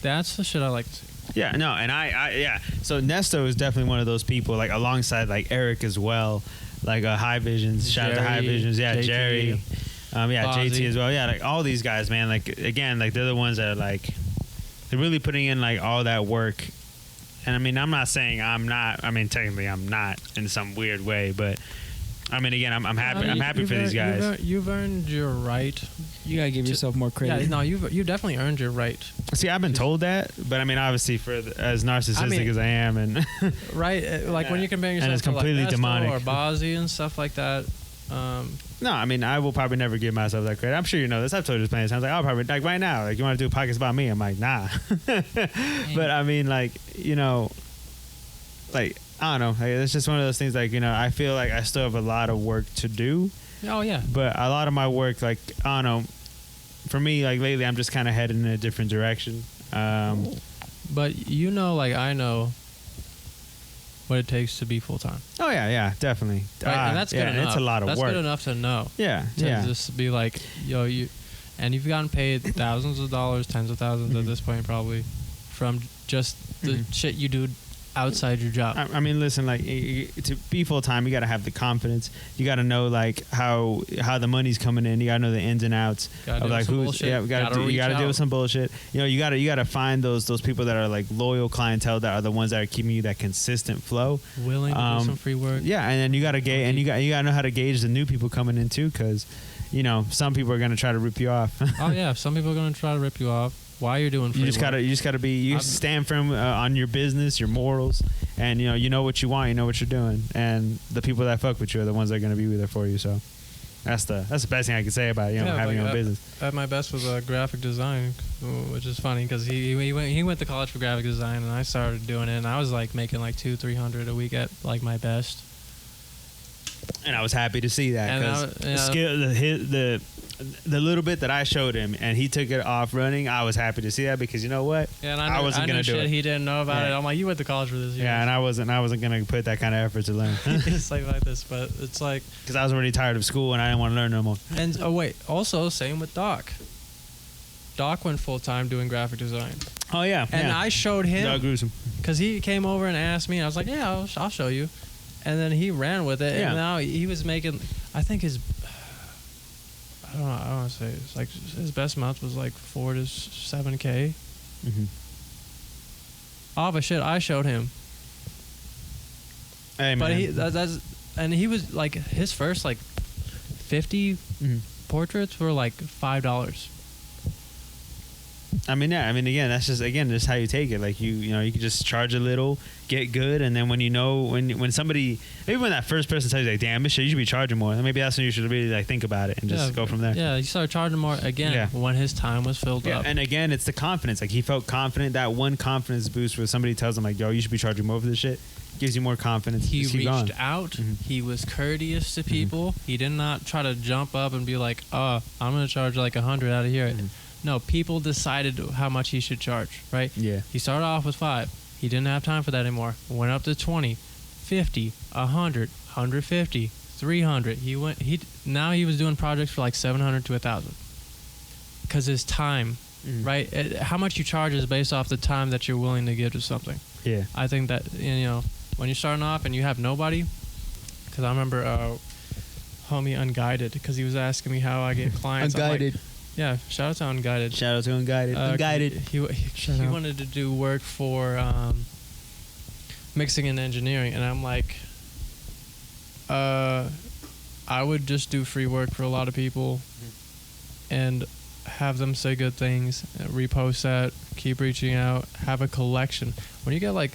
that's the shit I like to see. Yeah, no, and I so Nesto is definitely one of those people, like alongside like Eric as well, like High Visions, shout out to High Visions, yeah, JT, Jerry, Bozzy. JT as well, yeah, like all these guys, man, like again, like they're the ones that are like they're really putting in like all that work. And I mean, I'm not saying technically I'm not in some weird way, but I mean, again, I'm happy. I'm happy for these guys. You've earned your right. You gotta give yourself more credit. Yeah, no, you definitely earned your right. See, I've been told that, but I mean, obviously, as narcissistic as I am, and Right, like when you're comparing yourself it's to completely like Nesto demonic. or Bozzy and stuff like that. no, I mean, I will probably never give myself that credit. I'm sure you know this. I've told you this plenty of times. Like, I'll probably like right now, like you want to do a podcast about me? I'm like, nah. But I mean, like, you know, like I don't know. Like, it's just one of those things. Like, you know, I feel like I still have a lot of work to do. Oh yeah. But a lot of my work, like I don't know, for me, like lately, I'm just kind of heading in a different direction. But you know, like I know what it takes to be full time. Oh yeah, definitely. Right? And that's good enough. It's a lot of that's work. That's good enough to know. Yeah, To yeah. just be like, yo, and you've gotten paid thousands of dollars, tens of thousands at this point probably, from just the shit you do outside your job. I mean, listen, like to be full time, you got to have the confidence. You got to know like how the money's coming in. You got to know the ins and outs of like who's. Yeah, you got to deal with some bullshit. You know, you got to find those people that are like loyal clientele that are the ones that are keeping you that consistent flow. Willing to do some free work. Yeah, and then you got to gauge, and you got to know how to gauge the new people coming in too, because you know some people are gonna try to rip you off. Oh yeah, some people are gonna try to rip you off while you're doing free you just gotta be stand firm on your business, your morals, and you know what you want, you know what you're doing, and the people that fuck with you are the ones that are gonna be there for you. So that's the best thing I can say about having your own business. At my best was graphic design, which is funny because he went to college for graphic design and I started doing it and I was like making like $200-300 a week at like my best. And I was happy to see that because the skill, the little bit that I showed him, and he took it off running. I was happy to see that because you know what? Yeah, and I wasn't gonna do shit it. He didn't know about it. I'm like, you went to college for this. Yeah, and I wasn't gonna put that kind of effort to learn. It's like this, but it's like because I was already tired of school and I didn't want to learn no more. And also same with Doc. Doc went full time doing graphic design. Oh yeah, and I showed him Doc Gruesome because he came over and asked me. And I was like, yeah, I'll show you. And then he ran with it, and now he was making. I think I don't want to say it's like his best month was like 4 to 7K. All the shit I showed him. Hey, man. But he was like his first like 50 portraits were like $5. I mean, yeah. I mean, again, that's just how you take it. Like you can just charge a little, get good, and then when when somebody, maybe when that first person tells you like, "Damn, you should be charging more," then maybe that's when you should really like think about it and just go from there. Yeah, you start charging more again when his time was filled up. And again, it's the confidence. Like he felt confident. That one confidence boost where somebody tells him like, "Yo, you should be charging more for this shit," gives you more confidence. He Just keep reached going. out. He was courteous to people. He did not try to jump up and be like, "Oh, I'm gonna charge like 100 out of here." No, people decided how much he should charge, right? Yeah. He started off with 5. He didn't have time for that anymore. Went up to 20, 50, 100, 150, 300. Now he was doing projects for like 700 to 1,000. Because his time, right? How much you charge is based off the time that you're willing to give to something. Yeah. I think that, when you're starting off and you have nobody, because I remember homie Unguided, because he was asking me how I get clients. Unguided. Like, yeah, shout out to Unguided. Shout out to Unguided. Unguided. He wanted to do work for mixing and engineering, and I'm like, I would just do free work for a lot of people and have them say good things, repost that, keep reaching out, have a collection. When you get like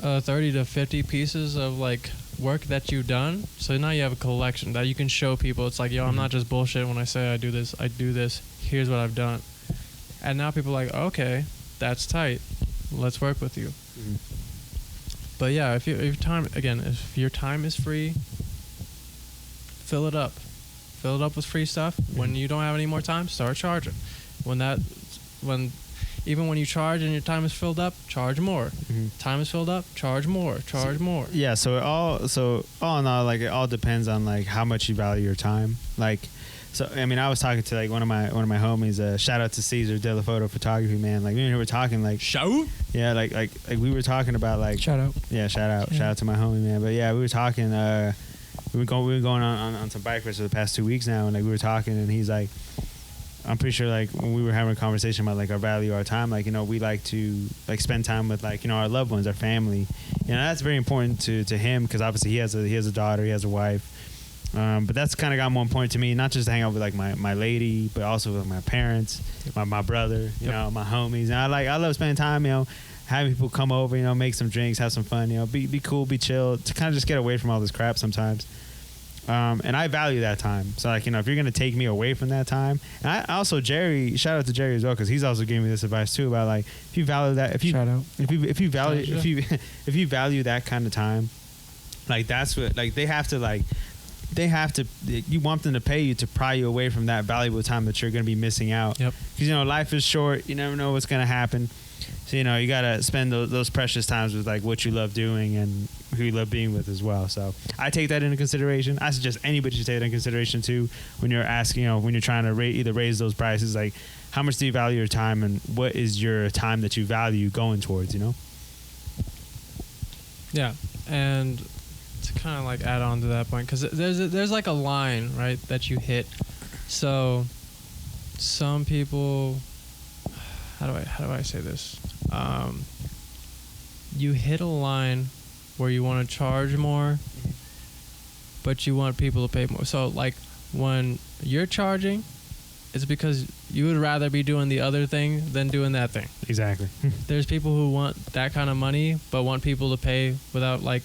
30 to 50 pieces of like work that you've done, so now you have a collection that you can show people. It's like, yo, I'm not just bullshit when I say I do this. Here's what I've done. And now people are like, okay, that's tight. Let's work with you. But yeah, if your time is free, fill it up. Fill it up with free stuff. When you don't have any more time, start charging. Even when you charge and your time is filled up, charge more. Time is filled up, charge more. More. Yeah. So all in all, like, it all depends on like how much you value your time. Like, so I mean, I was talking to like one of my homies. Shout out to Caesar De La Photo Photography, man. Like, me and him were talking like shout. Yeah, like we were talking about like Shout out. Yeah, shout out to my homie, man. But yeah, we were talking. We were going on some bike rides for the past 2 weeks now, and like we were talking, and he's like, I'm pretty sure like when we were having a conversation about like our value, our time, like, we like to like spend time with like, our loved ones, our family. That's very important to him, because obviously he has a daughter, he has a wife. But that's kind of got more important to me, not just to hang out with like my lady, but also with my parents, my brother, my homies. And I love spending time, having people come over, make some drinks, have some fun, be cool, be chill, to kind of just get away from all this crap sometimes. And I value that time. So like, if you're going to take me away from that time, and I also, Jerry, shout out to Jerry as well, because he's also giving me this advice too about like, if you value that, if you value that kind of time, like that's what, like they have to, you want them to pay you to pry you away from that valuable time that you're going to be missing out. Yep. Because, life is short. You never know what's going to happen. So, you got to spend those precious times with like what you love doing and who you love being with as well. So I take that into consideration. I suggest anybody should take that into consideration too when you're asking, when you're trying to either raise those prices, like how much do you value your time and what is your time that you value going towards, Yeah. And to kind of like add on to that point, because there's like a line, right, that you hit. So some people, how do I say this? You hit a line where you want to charge more, but you want people to pay more. So like when you're charging, it's because you would rather be doing the other thing than doing that thing. Exactly. There's people who want that kind of money, but want people to pay without like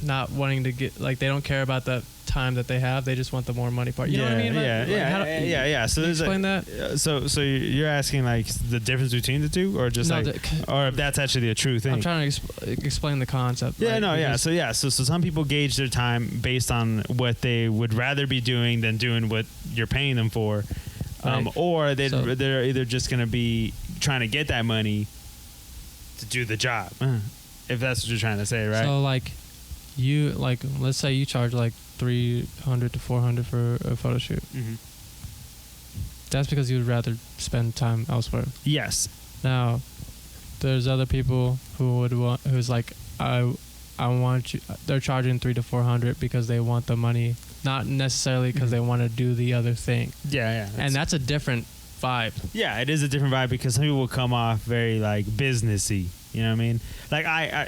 not wanting to get, like, they don't care about the time that they have. They just want the more money part. You know what I mean? Yeah. So there's explain that. So you're asking like the difference between the two, or just or if that's actually a true thing? I'm trying to explain the concept. Yeah, right? no, yeah. So some people gauge their time based on what they would rather be doing than doing what you're paying them for, or they're either just gonna be trying to get that money to do the job, if that's what you're trying to say, right? So like, let's say you charge like $300 to $400 for a photo shoot. Mm-hmm. That's because you would rather spend time elsewhere. Yes. Now, there's other people who's like, I want you. They're charging $300 to $400 because they want the money, not necessarily because they want to do the other thing. Yeah. And that's a different vibe. Yeah, it is a different vibe, because some people will come off very like businessy. You know what I mean? Like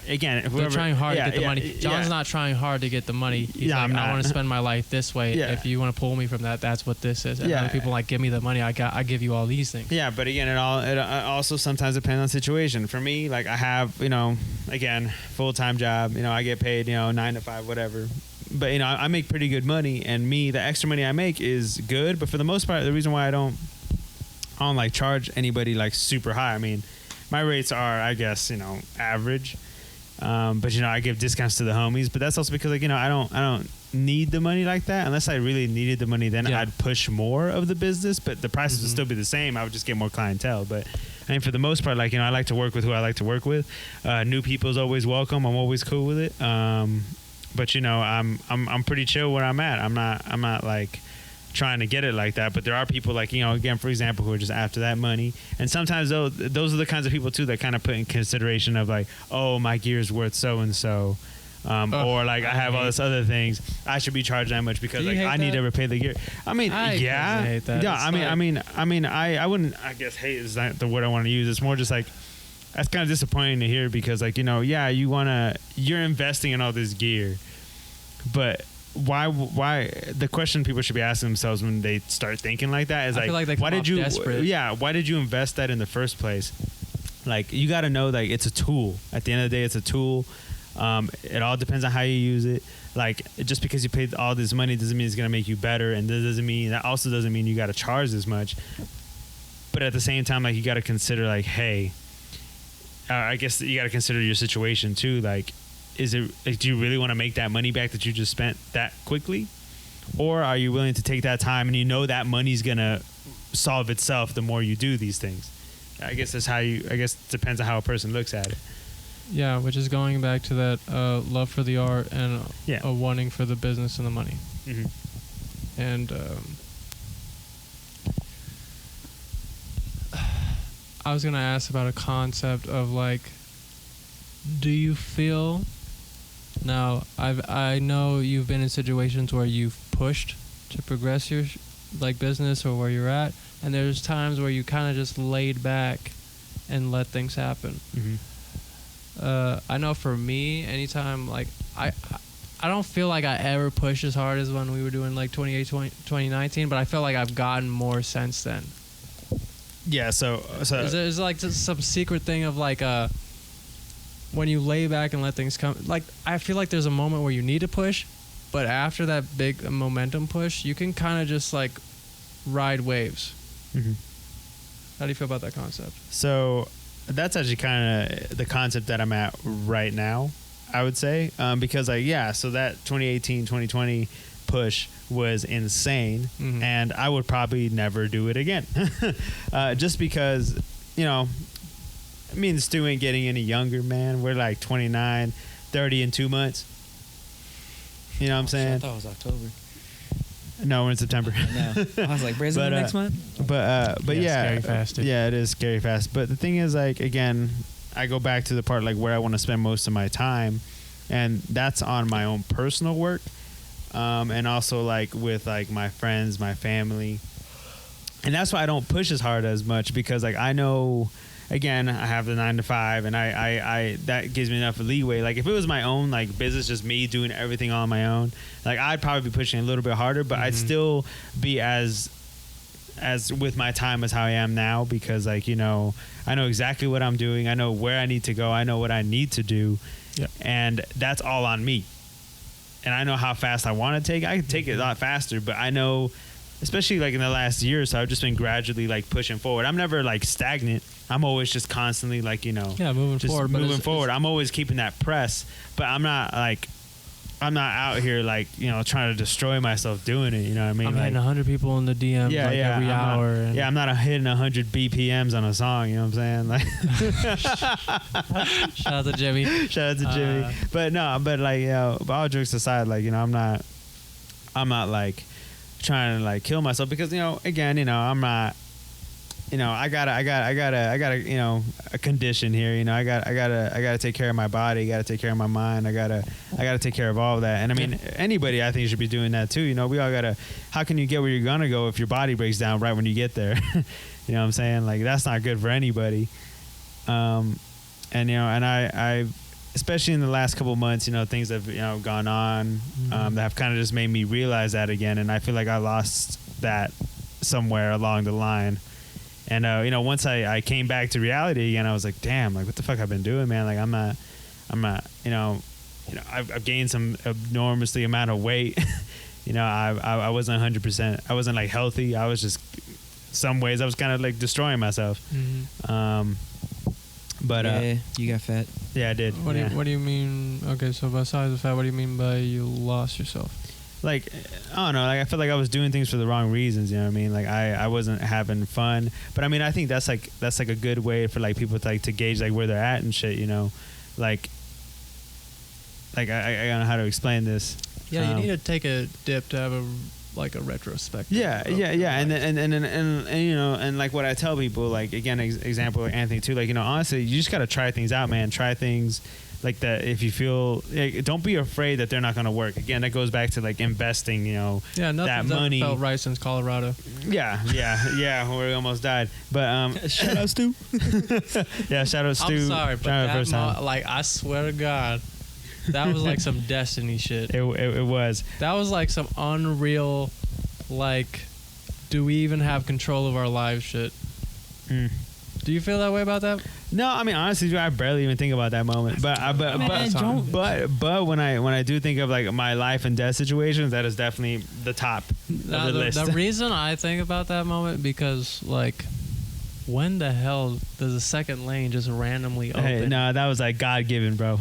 they're trying hard to get the money. John's not trying hard to get the money. He's like, I want to spend my life this way. Yeah. If you want to pull me from that, that's what this is. And other people like, give me the money. I give you all these things. Yeah, but again, it also sometimes depends on situation. For me, like I have, again, full-time job. I get paid, 9 to 5, whatever. But I make pretty good money, and the extra money I make is good. But for the most part, the reason why I don't like charge anybody like super high. I mean, my rates are, I guess, average. But I give discounts to the homies. But that's also because like, I don't need the money like that. Unless I really needed the money, then I'd push more of the business. But the prices would still be the same. I would just get more clientele. But I mean, for the most part, like, you know, I like to work with who I like to work with. New people is always welcome. I'm always cool with it. But you know, I'm pretty chill where I'm at. I'm not like trying to get it like that. But there are people, like, you know, again, for example, who are just after that money. And sometimes those are the kinds of people too that kind of put in consideration of like, oh, my gear is worth so and so. Or like I have all this other things, I should be charged that much because like I need to repay the gear. I mean, yeah, hate that. yeah. It's I mean, I wouldn't. I guess hate is not the word I want to use. It's more just like that's kind of disappointing to hear because like, you know, yeah, you're investing in all this gear, but why the question people should be asking themselves when they start thinking like that is I feel like they why come did you off desperate. why did you invest that in the first place? Like, you got to know, like, it's a tool. At the end of the day, it's a tool. It all depends on how you use it. Like, just because you paid all this money doesn't mean it's gonna make you better, and that also doesn't mean you got to charge as much. But at the same time, like, you got to consider, like, hey, I guess you got to consider your situation too. Like, is it, like, do you really want to make that money back that you just spent that quickly, or are you willing to take that time and you know that money's gonna solve itself the more you do these things? I guess that's how I guess it depends on how a person looks at it. Yeah, which is going back to that love for the art and a wanting for the business and the money. Mm-hmm. And I was gonna ask about a concept of like, do you feel? Now, I know you've been in situations where you've pushed to progress your like business or where you're at, and there's times where you kind of just laid back and let things happen. Mm-hmm. I know for me, anytime like I don't feel like I ever pushed as hard as when we were doing like 2019, but I feel like I've gotten more since then. Yeah, so There's like just some secret thing of like when you lay back and let things come. Like, I feel like there's a moment where you need to push, but after that big momentum push, you can kind of just like ride waves. Mm-hmm. How do you feel about that concept? So that's actually kind of the concept that I'm at right now, I would say, because like, yeah, so that 2018, 2020 push was insane, Mm-hmm. and I would probably never do it again. Just because, you know, me and Stu ain't getting any younger, man. We're like 29, 30 in 2 months. You know what I'm saying? I thought it was October. No, we're in September. No. I was like, "Brazen But, next month." But yeah, scary fast, dude. yeah, it is scary fast. But the thing is, like, again, I go back to the part like where I want to spend most of my time, and that's on my own personal work, and also like with like my friends, my family, and that's why I don't push as hard as much because like I know. Again, I have the 9 to 5, and I that gives me enough leeway. Like, if it was my own like business, just me doing everything on my own, like I'd probably be pushing a little bit harder, but I'd still be as with my time as how I am now because, like, you know, I know exactly what I'm doing. I know where I need to go. I know what I need to do, and that's all on me. And I know how fast I want to take. I can take it a lot faster, but I know, especially like in the last year or so, I've just been gradually like pushing forward. I'm never like stagnant. I'm always just constantly like, you know, moving just forward. moving forward. I'm always keeping that press, but I'm not out here like, you know, trying to destroy myself doing it. You know what I mean? I'm like, hitting 100 people in the DM every hour. I'm not hitting 100 BPMs on a song. You know what I'm saying? Like, Shout out to Jimmy. Shout out to Jimmy. But no, but like, you know, but all jokes aside, like, you know, I'm not like trying to like kill myself because, you know, again, you know, I'm not. You know, I gotta, you know, a condition here. You know, I gotta take care of my body. Gotta take care of my mind. I gotta take care of all of that. And I mean, anybody I think should be doing that too. You know, we all gotta. How can you get where you're gonna go if your body breaks down right when you get there? You know what I'm saying? Like, that's not good for anybody. And you know, and I especially in the last couple of months, you know, things have, you know, gone on that have kind of just made me realize that again. And I feel like I lost that somewhere along the line. And, you know, once I came back to reality again, I was like, damn, like, what the fuck I've been doing, man? Like, I'm not, you know, I've gained some enormously amount of weight. You know, I wasn't 100%. I wasn't like healthy. I was just, some ways I was kind of like destroying myself. But yeah, you got fat. Yeah, I did. What do you mean? Okay, so besides the fat, what do you mean by you lost yourself? like I don't know, like I felt like I was doing things for the wrong reasons, you know what I mean? Like I wasn't having fun. But I mean, I think that's like a good way for like people to like to gauge like where they're at and shit, you know? Like I don't know how to explain this. Yeah, you need to take a dip to have a retrospective. Yeah, and you know, and like what I tell people, like again, example like Anthony too, like, you know, honestly, you just gotta try things out, man. Try things like that. If you feel, like, don't be afraid that they're not gonna work. Again, that goes back to like investing, you know, yeah, that nothing's money. felt right since Colorado. Yeah, where we almost died. But Shout out, Stu. yeah, shout out Stu. I'm sorry, but Shout out that first time. like I swear to God, that was like some Destiny shit. It was. That was like some unreal, like, do we even have control of our lives shit. Mm. Do you feel that way about that? No, I mean honestly, I barely even think about that moment. But when I do think of like my life and death situations, that is definitely the top of the list. The reason I think about that moment because like, when the hell does a second lane just randomly open? Hey, no, that was like God given, bro.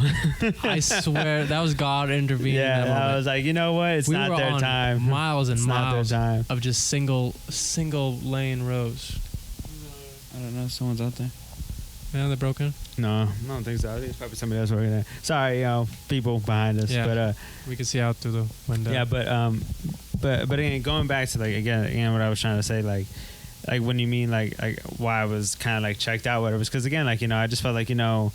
I swear that was God intervening. Yeah, in that moment. I was like, you know what? It's we not were their on time. Miles and It's not their miles time. of just single lane roads. I don't know. Someone's out there. Yeah, they're broken. No, I don't think so. I think it's probably somebody else working there. Sorry, you know, people behind us. Yeah. But We can see out through the window. yeah, but again, going back to like again, what I was trying to say, like when you mean like why I was kind of like checked out, whatever, was because again, like, you know, I just felt like, you know,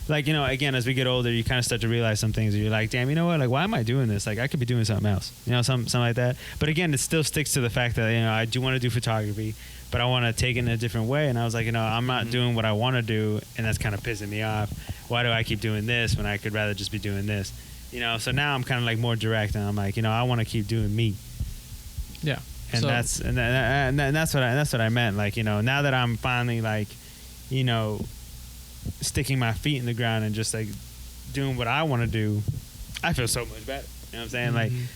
again, as we get older, you kind of start to realize some things. You're like, damn, you know what? Like, why am I doing this? Like, I could be doing something else, you know, something like that. But again, it still sticks to the fact that, you know, I do want to do photography, but I want to take it in a different way. And I was like, you know, I'm not doing what I want to do, and that's kind of pissing me off. Why do I keep doing this when I could rather just be doing this? You know, so now I'm kind of like more direct, and I'm like, you know, I want to keep doing me. Yeah. And So- that's what I meant. Like, you know, now that I'm finally like, you know, sticking my feet in the ground and just like doing what I want to do, I feel so much better. You know what I'm saying?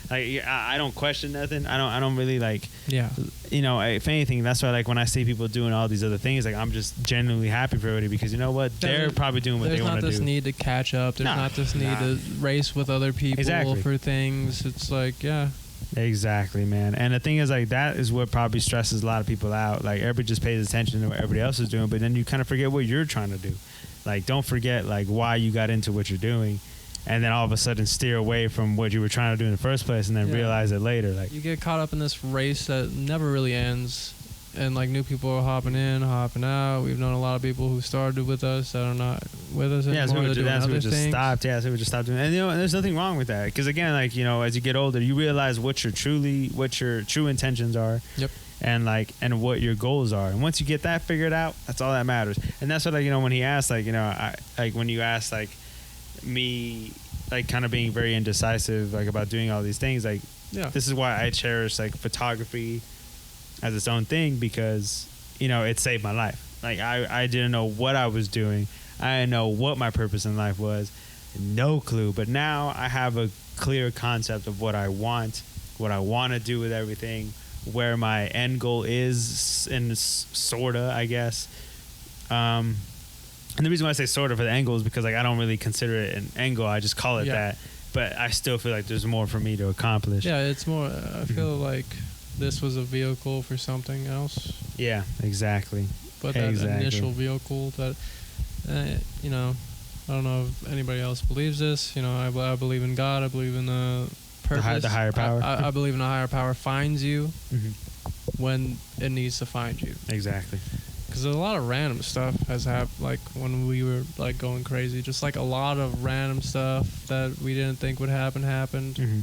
Like I don't question nothing. I don't really like, Yeah. you know, if anything, that's why like when I see people doing all these other things, like I'm just genuinely happy for everybody, because you know what, they're probably doing what they want to do. There's not this need to catch up. There's not this need to race with other people Exactly. for things. It's like, yeah. Exactly, man. And the thing is, like, that is what probably stresses a lot of people out. Like, everybody just pays attention to what everybody else is doing, but then you kind of forget what you're trying to do. Like, don't forget, like, why you got into what you're doing, and then all of a sudden steer away from what you were trying to do in the first place, and then Yeah. realize it later. Like, You get caught up in this race that never really ends, and like new people are hopping in, hopping out. We've known a lot of people who started with us that are not with us yeah, so anymore. we They're doing just other things. stopped. Yeah, so we just stopped doing. And you know, and there's nothing wrong with that, because again, like, you know, as you get older, you realize what your true intentions are. Yep. And what your goals are. And once you get that figured out, that's all that matters. And that's what, like, you know, when he asked, like, you know, when you asked, like, me, like, kind of being very indecisive, like, about doing all these things, like, Yeah. this is why I cherish, like, photography as its own thing, because, you know, it saved my life. Like, I didn't know what I was doing. I didn't know what my purpose in life was. No clue. But now I have a clear concept of what I want to do with everything, where my end goal is, and sorta, I guess. And the reason why I say sorta for the end goal is because, like, I don't really consider it an end goal. I just call it that. But I still feel like there's more for me to accomplish. Yeah, it's more. I feel like this was a vehicle for something else, Yeah, exactly. but that Exactly. initial vehicle that, you know, I don't know if anybody else believes this. You know, I believe in God. I believe in the purpose. The higher power. I believe in a higher power finds you Mm-hmm. when it needs to find you. Exactly. Because a lot of random stuff has happened, like when we were like going crazy. Just like a lot of random stuff that we didn't think would happen happened Mm-hmm.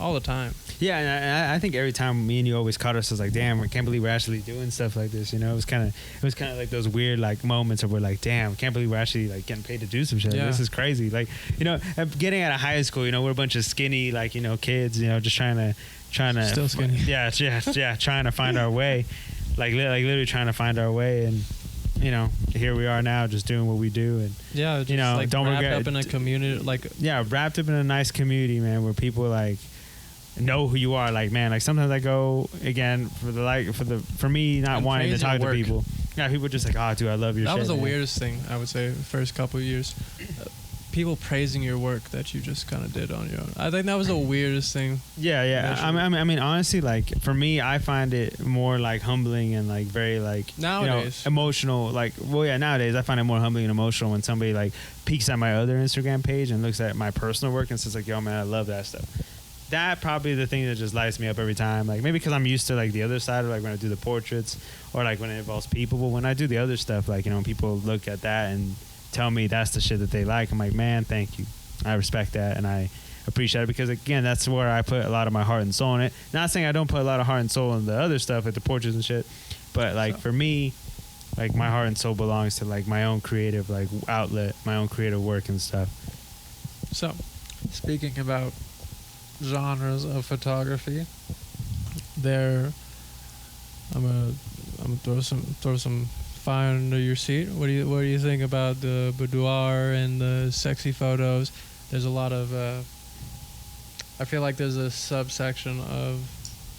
all the time. Yeah, and I think every time me and you always caught us as like, damn, I can't believe we're actually doing stuff like this. You know, it was kind of like those weird like moments where we're like, damn, I can't believe we're actually like getting paid to do some shit. Yeah. This is crazy. Like, you know, getting out of high school, you know, we're a bunch of skinny, like, you know, kids, you know, just trying to Still skinny. Yeah, trying to find our way, like literally trying to find our way, and you know, here we are now, just doing what we do, and Yeah, just you know, like don't wrapped regret- up in a community, like yeah, wrapped up in a nice community, man, where people like know who you are. Like, man, like sometimes I go again for me not And wanting to praise talk your to work. people. Yeah, people just like, oh, dude, I love your that shit. was the man. weirdest thing I would say. First couple of years, people praising your work that you just kind of did on your own. I think that was the weirdest thing. Yeah. I mean, honestly, like for me, I find it more like humbling and like very like Nowadays. emotional. Like, well, yeah, nowadays I find it more humbling and emotional when somebody like peeks at my other Instagram page and looks at my personal work and says like, "Yo, man, I love that stuff." That probably the thing that just lights me up every time. Like maybe because I'm used to like the other side of like when I do the portraits or like when it involves people. But when I do the other stuff, like when people look at that and tell me that's the shit that they like, I'm like, man, thank you. I respect that and I appreciate it because again, that's where I put a lot of my heart and soul in it. Not saying I don't put a lot of heart and soul in the other stuff, like the portraits and shit, but like for me, like my heart and soul belongs to like my own creative like outlet, my own creative work and stuff. So, speaking about genres of photography, I'm gonna throw some fire under your seat. What do you think about the boudoir and the sexy photos? There's a lot of I feel like there's a subsection of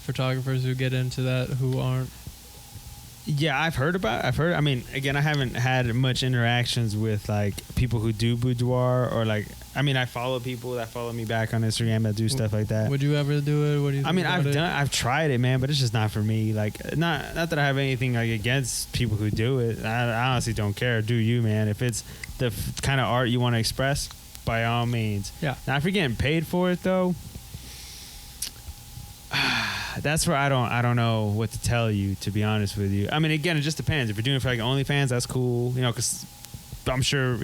photographers who get into that who aren't. Yeah, I've heard. I mean, again, I haven't had much interactions with like people who do boudoir or like. I mean, I follow people that follow me back on Instagram that do stuff like that. Would you ever do it? What do you think? I mean, about it? I've tried it, man, but it's just not for me. Like, not that I have anything like against people who do it. I honestly don't care. Do you, man? If it's the kind of art you want to express, by all means. Yeah. Now, if you're getting paid for it, though. That's where I don't know what to tell you, to be honest with you. I mean, again, it just depends. If you're doing it for like OnlyFans, that's cool, because I'm sure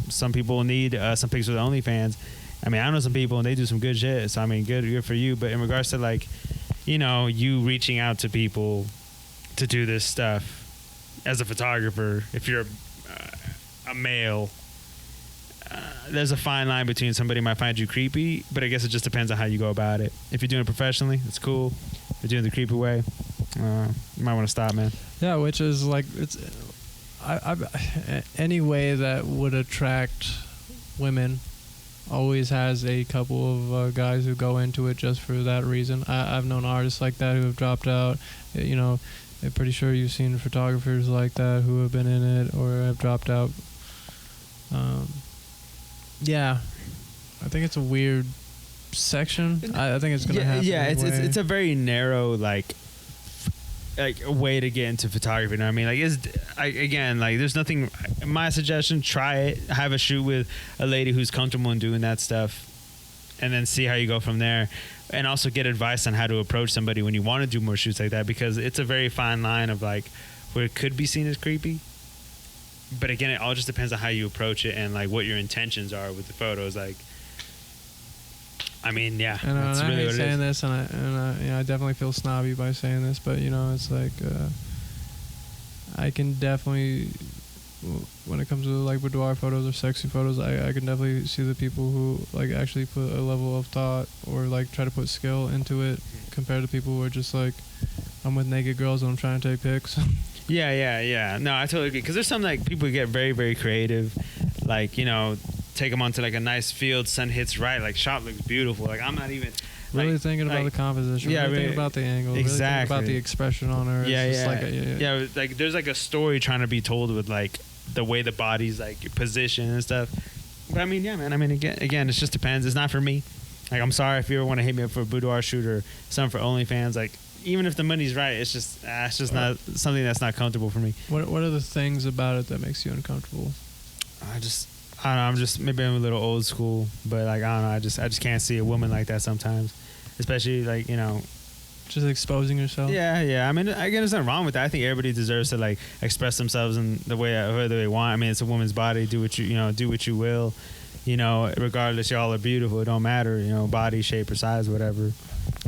some people need some pictures of OnlyFans. I mean, I know some people and they do some good shit. So I mean, good for you. But in regards to like, you reaching out to people to do this stuff as a photographer, if you're a male. There's a fine line between somebody might find you creepy, but I guess it just depends on how you go about it. If you're doing it professionally, it's cool. If you're doing it the creepy way, you might want to stop, man. Yeah, which is like any way that would attract women always has a couple of guys who go into it just for that reason. I've known artists like that who have dropped out. I'm pretty sure you've seen photographers like that who have been in it or have dropped out. Yeah, I think it's a weird section. I think it's gonna happen. Yeah, anyway. it's a very narrow like way to get into photography. You know what I mean? Like, there's nothing. My suggestion: try it. Have a shoot with a lady who's comfortable in doing that stuff, and then see how you go from there. And also get advice on how to approach somebody when you want to do more shoots like that, because it's a very fine line of like where it could be seen as creepy. But again, it all just depends on how you approach it and like what your intentions are with the photos. Like, I mean, yeah, and that's I really hate what it saying is. this, and I definitely feel snobby by saying this, but it's like I can definitely, when it comes to like boudoir photos or sexy photos, I can definitely see the people who like actually put a level of thought or like try to put skill into it compared to people who are just like, I'm with naked girls and I'm trying to take pics. Yeah. No, I totally agree. Because there's some like people who get very, very creative. Like, take them onto like a nice field, sun hits right, like shot looks beautiful. Like I'm not even really thinking about the composition. Yeah, really thinking about the angle. Exactly. Really thinking about the expression on her. Yeah, It's yeah. just like Like there's like a story trying to be told with like the way the body's like positioned and stuff. But I mean, yeah, man. I mean, again, it just depends. It's not for me. Like, I'm sorry if you ever want to hit me up for a boudoir shoot or something for OnlyFans. Like, even if the money's right, it's just not something that's not comfortable for me. What are the things about it that makes you uncomfortable? I don't know. Maybe I'm a little old school, but like I don't know. I just can't see a woman like that sometimes, especially like Just exposing yourself. Yeah. I mean, again, there's nothing wrong with that. I think everybody deserves to like express themselves in the way however they want. I mean, it's a woman's body. Do what you will. Regardless, y'all are beautiful. It don't matter. Body shape or size, whatever.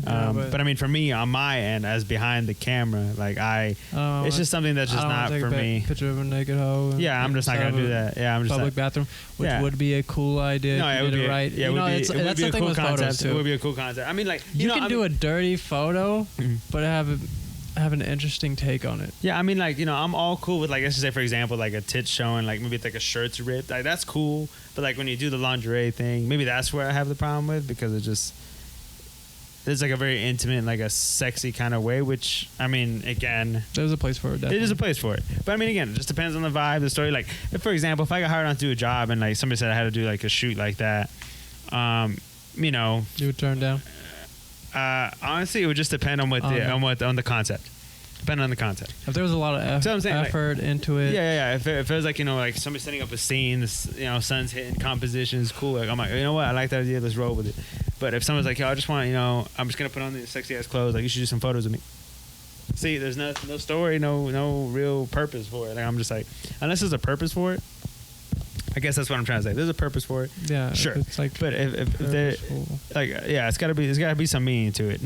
But I mean, for me, on my end, as behind the camera, like it's just something that's just not for me. Picture of a naked hoe. Yeah, I'm just not gonna do that. Yeah, I'm just public bathroom, which would be a cool idea. No, if it you would did be it right. Yeah, it would be. It would that's be the a thing cool with photos concept. too. It would be a cool concept. I mean, like you can do a dirty photo, but have an interesting take on it. Yeah, I mean, like I'm all cool with like, let's just say for example, like a tit showing, like maybe it's like a shirt's ripped, like that's cool. But like when you do the lingerie thing, maybe that's where I have the problem with, because there's like a very intimate, like a sexy kind of way, which I mean, again, There's a place for it. it is Definitely. a place for it. But I mean, again, it just depends on the vibe, the story. Like, if, for example, if I got hired on to do a job and like somebody said I had to do like a shoot like that, you know, You would turn down. honestly, it would just depend on on the concept. Depending on the concept. If there was a lot of So I'm saying, like- effort into it. Yeah. If it was like, you know, like somebody setting up a scene, this, you know, sun's hitting, composition is cool. Like, I'm like, you know what? I like that idea. Let's roll with it. But if someone's like, yo, I just want, you know, I'm just gonna put on these sexy ass clothes. Like, you should do some photos of me. See, there's no story, no real purpose for it. Like, I'm just like, unless there's a purpose for it. I guess that's what I'm trying to say. There's a purpose for it. Yeah. Sure. It's like. But if there, purposeful. like, yeah, it's gotta be some meaning to it.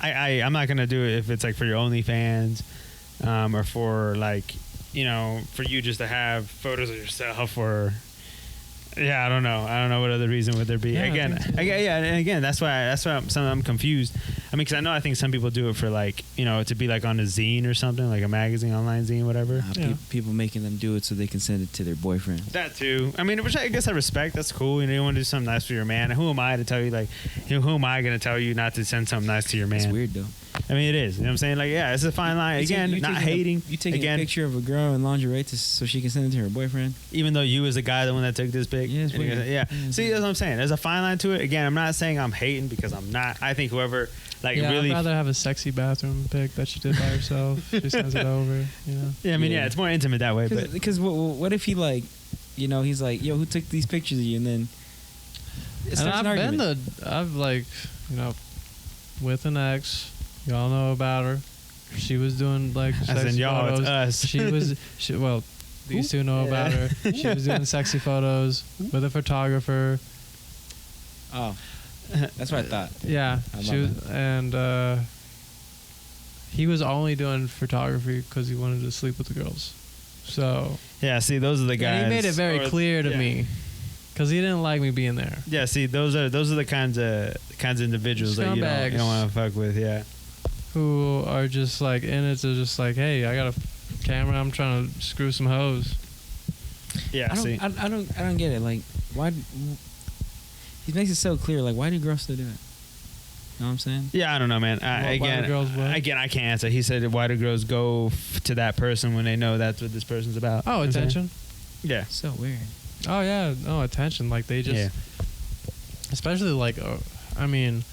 I'm not gonna do it if it's like for your OnlyFans, or for like, you know, for you just to have photos of yourself, or yeah, I don't know what other reason would there be. Yeah, I Again, think so. and again, that's why I'm confused. I mean, because I think some people do it for like, you know, to be like on a zine or something, like a magazine, online zine, whatever. Yeah. People making them do it so they can send it to their boyfriend. That too. I mean, which I guess I respect. That's cool. You know, you want to do something nice for your man. And who am I to tell you, like, you know, who am I going to tell you not to send something nice to your man? It's weird though. I mean, it is. You know what I'm saying? Like, yeah, it's a fine line. Again, not hating. You taking again, a picture of a girl in lingerie so she can send it to her boyfriend. even though you was the guy, the one that took this pic. Yeah, it's And you're weird. gonna- yeah. Yeah, it's See, weird. that's what I'm saying. There's a fine line to it. Again, I'm not saying I'm hating because I'm not. I think whoever, like, Yeah, really. I'd rather have a sexy bathroom pic that she did by herself. She sends it over. You know. Yeah, I mean, yeah, Yeah. it's more intimate that way. But Because what if he like, you know, he's like, yo, who took these pictures of you? And then it And starts an argument. I've like, you know, with an ex. Y'all know about her. She was doing like as in sexy y'all, photos. it's us. Well, these two know about Yeah. her. She was doing sexy photos with a photographer. Oh, that's what I thought. Yeah, I she love was, and he was only doing photography because he wanted to sleep with the girls. So Yeah, see, those are the guys. and he made it very or- clear to yeah. me because he didn't like me being there. Yeah, see, those are the kinds of individuals that you Scumbags. don't want to fuck with. Yeah. Who are just like in it to just like, hey, I got a camera. I'm trying to screw some hoes. Yeah. I See. don't get it. Like, why? He makes it so clear. Like, why do girls still do it? Know what I'm saying? Yeah, I don't know, man. Why do girls what? Again, I can't answer. He said, "Why do girls go to that person when they know that's what this person's about?" Oh, You know what I'm saying? attention. Yeah. So weird. Oh yeah, no attention. Like they just, Yeah. especially like, I mean,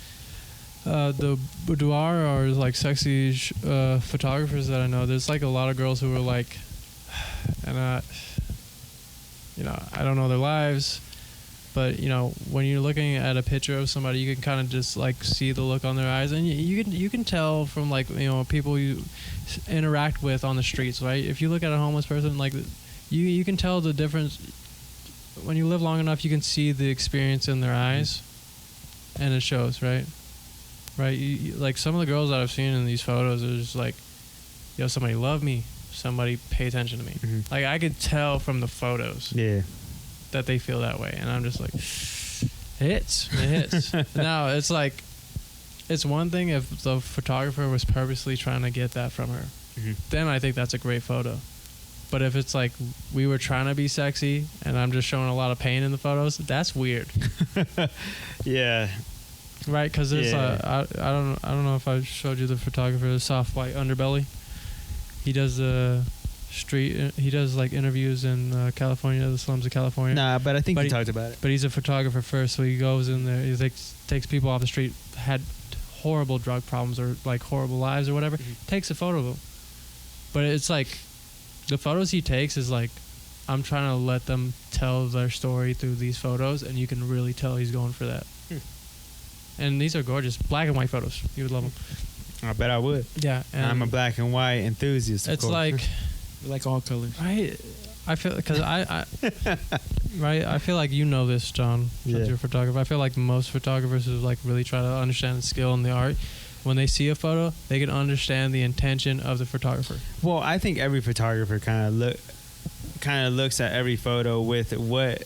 the boudoir or like sexy photographers that I know. There's like a lot of girls who are like, and you know, I don't know their lives, but you know, when you're looking at a picture of somebody, you can kind of just like see the look on their eyes, and you can tell from like, you know, people you interact with on the streets, right? If you look at a homeless person, like you can tell the difference. When you live long enough, you can see the experience in their eyes, and it shows, right? Right? Like some of the girls that I've seen in these photos are just like, yo, somebody love me, somebody pay attention to me. Mhm. Like I could tell from the photos Yeah. that they feel that way, and I'm just like, it hits. Now it's like, it's one thing if the photographer was purposely trying to get that from her, Mhm. then I think that's a great photo. But if it's like we were trying to be sexy and I'm just showing a lot of pain in the photos, that's weird, Yeah. right? Because there's Yeah. I don't know if I showed you the photographer, the Soft White Underbelly. He does he does like interviews in California, the slums of California. Nah, but I think But you he- talked about it. But he's a photographer first, so he goes in there. He takes people off the street, had horrible drug problems or like horrible lives or whatever. Mhm. Takes a photo of them. But it's like the photos he takes is like, I'm trying to let them tell their story through these photos, and you can really tell he's going for that. Hmm. And these are gorgeous, black and white photos. You would love them. I bet I would. Yeah, and I'm a black and white enthusiast. Of It's course. like, We like all colors. right? I feel because I right. I feel like you know this, John, since Yeah. you're a photographer. I feel like most photographers who like really try to understand the skill and the art, when they see a photo, they can understand the intention of the photographer. Well, I think every photographer kind of looks at every photo with what,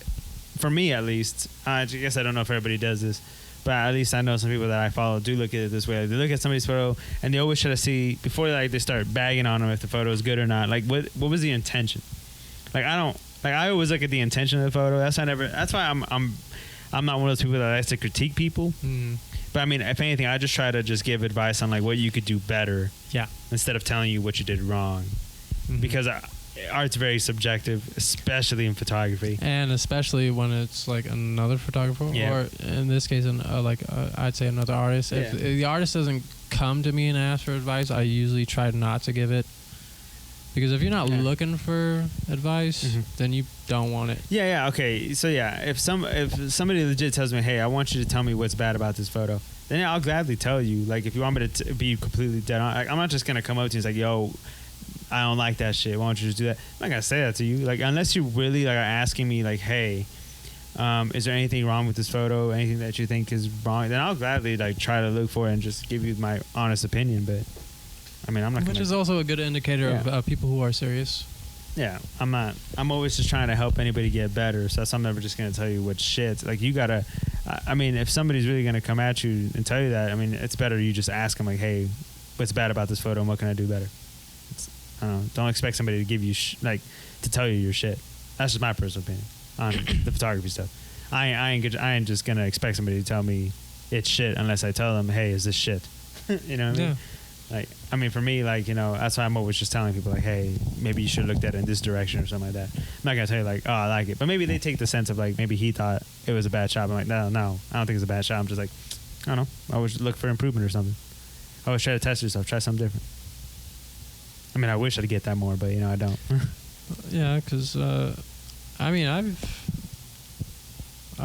for me at least. I guess I don't know if everybody does this, but at least I know some people that I follow do look at it this way. They look at somebody's photo and they always try to see before they start bagging on them if the photo is good or not. Like what was the intention? Like I always look at the intention of the photo. That's why I'm not one of those people that likes to critique people. Mm. But I mean, if anything, I just try to just give advice on like what you could do better Yeah. instead of telling you what you did wrong, Mhm. because art's very subjective, especially in photography. And especially when it's like another photographer, Yeah. or in this case, I'd say another artist. If Yeah. the artist doesn't come to me and ask for advice, I usually try not to give it. Because if you're not Yeah. looking for advice, Mhm. then you don't want it. Yeah, okay. So yeah, if somebody legit tells me, "Hey, I want you to tell me what's bad about this photo," then I'll gladly tell you. Like, if you want me to be completely dead on, like, I'm not just gonna come up to you and say, "Yo, I don't like that shit. Why don't you just do that?" I'm not gonna say that to you. Like, unless you really like are asking me, like, "Hey, is there anything wrong with this photo? Anything that you think is wrong?" Then I'll gladly like try to look for it and just give you my honest opinion. But I mean, I'm not Which gonna. is also a good indicator of Yeah. people who are serious. Yeah, I'm not. I'm always just trying to help anybody get better. So I'm never just gonna tell you what shit. Like, you gotta. I mean, if somebody's really gonna come at you and tell you that, I mean, it's better you just ask them like, "Hey, what's bad about this photo? And what can I do better?" I don't know. Don't expect somebody to give you to tell you your shit. That's just my personal opinion on the photography stuff. I ain't just gonna expect somebody to tell me it's shit unless I tell them, "Hey, is this shit?" You know what I mean? Yeah. Like, I mean, for me, like, you know, that's why I'm always just telling people, like, "Hey, maybe you should have looked at it in this direction," or something like that. I'm not gonna tell you like, "Oh, I like it," but maybe they take the sense of like, maybe he thought it was a bad shot. I'm like, no, I don't think it's a bad shot. I'm just like, I don't know. I always look for improvement or something. I always try to test yourself, try something different. I mean, I wish I'd get that more, but you know, I don't. Yeah, because I mean, I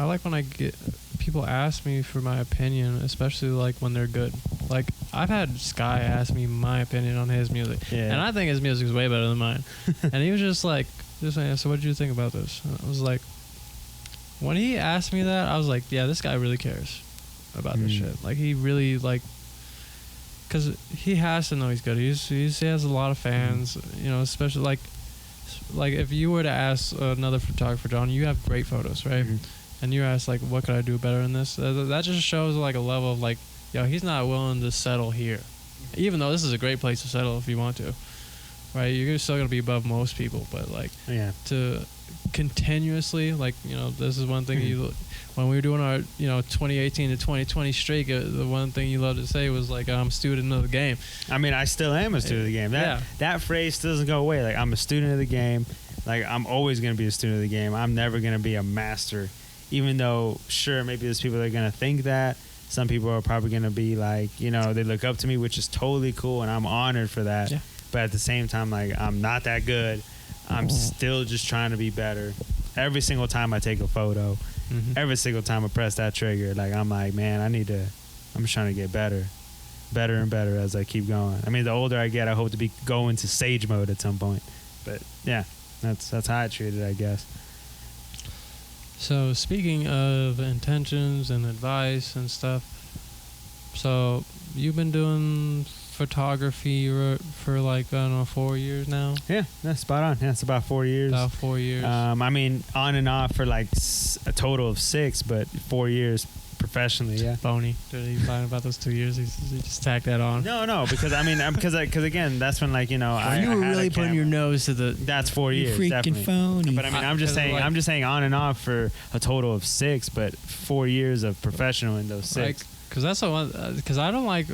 like when I get people ask me for my opinion, especially like when they're good. Like, I've had Sky ask me my opinion on his music, Yeah. and I think his music is way better than mine. And he was just like, "So what did you think about this?" And I was like, when he asked me that, I was like, "Yeah, this guy really cares about this shit. Like, he really like." Because he has to know he's good. He has a lot of fans, you know, especially like if you were to ask another photographer, John, you have great photos, right? Mhm. And you ask like, what could I do better in this? That just shows like a level of like, yo, he's not willing to settle here, even though this is a great place to settle if you want to, right? You're still gonna be above most people, but like Yeah. to continuously, like, you know, this is one thing when we were doing our, you know, 2018 to 2020 streak, the one thing you loved to say was like, I'm a student of the game. I mean, I still am a student of the game. That phrase still doesn't go away. Like, I'm a student of the game. Like, I'm always going to be a student of the game. I'm never going to be a master. Even though, sure, maybe there's people that are going to think that. Some people are probably going to be like, you know, they look up to me, which is totally cool, and I'm honored for that. Yeah. But at the same time, like, I'm not that good. I'm still just trying to be better. Every single time I take a photo, every single time I press that trigger, like, I'm like, man, I'm just trying to get better and better as I keep going. I mean, the older I get, I hope to be going to sage mode at some point. But yeah, that's how I treat it, I guess. So speaking of intentions and advice and stuff, so you've been doing photography for like, I don't know, 4 years now? Yeah, that's spot on. Yeah, it's about 4 years. About 4 years. I mean, on and off for like a total of 6, but 4 years professionally. Yeah. Phony. Did he find about those 2 years? He just tacked that on. No, because I mean, because again, that's when, like, you know, you were really putting your nose to the. That's 4 years. Freaking definitely. phony. But I mean, I'm just saying on and off for a total of 6, but 4 years of professional in those 6. Because that's the one. Because I don't like.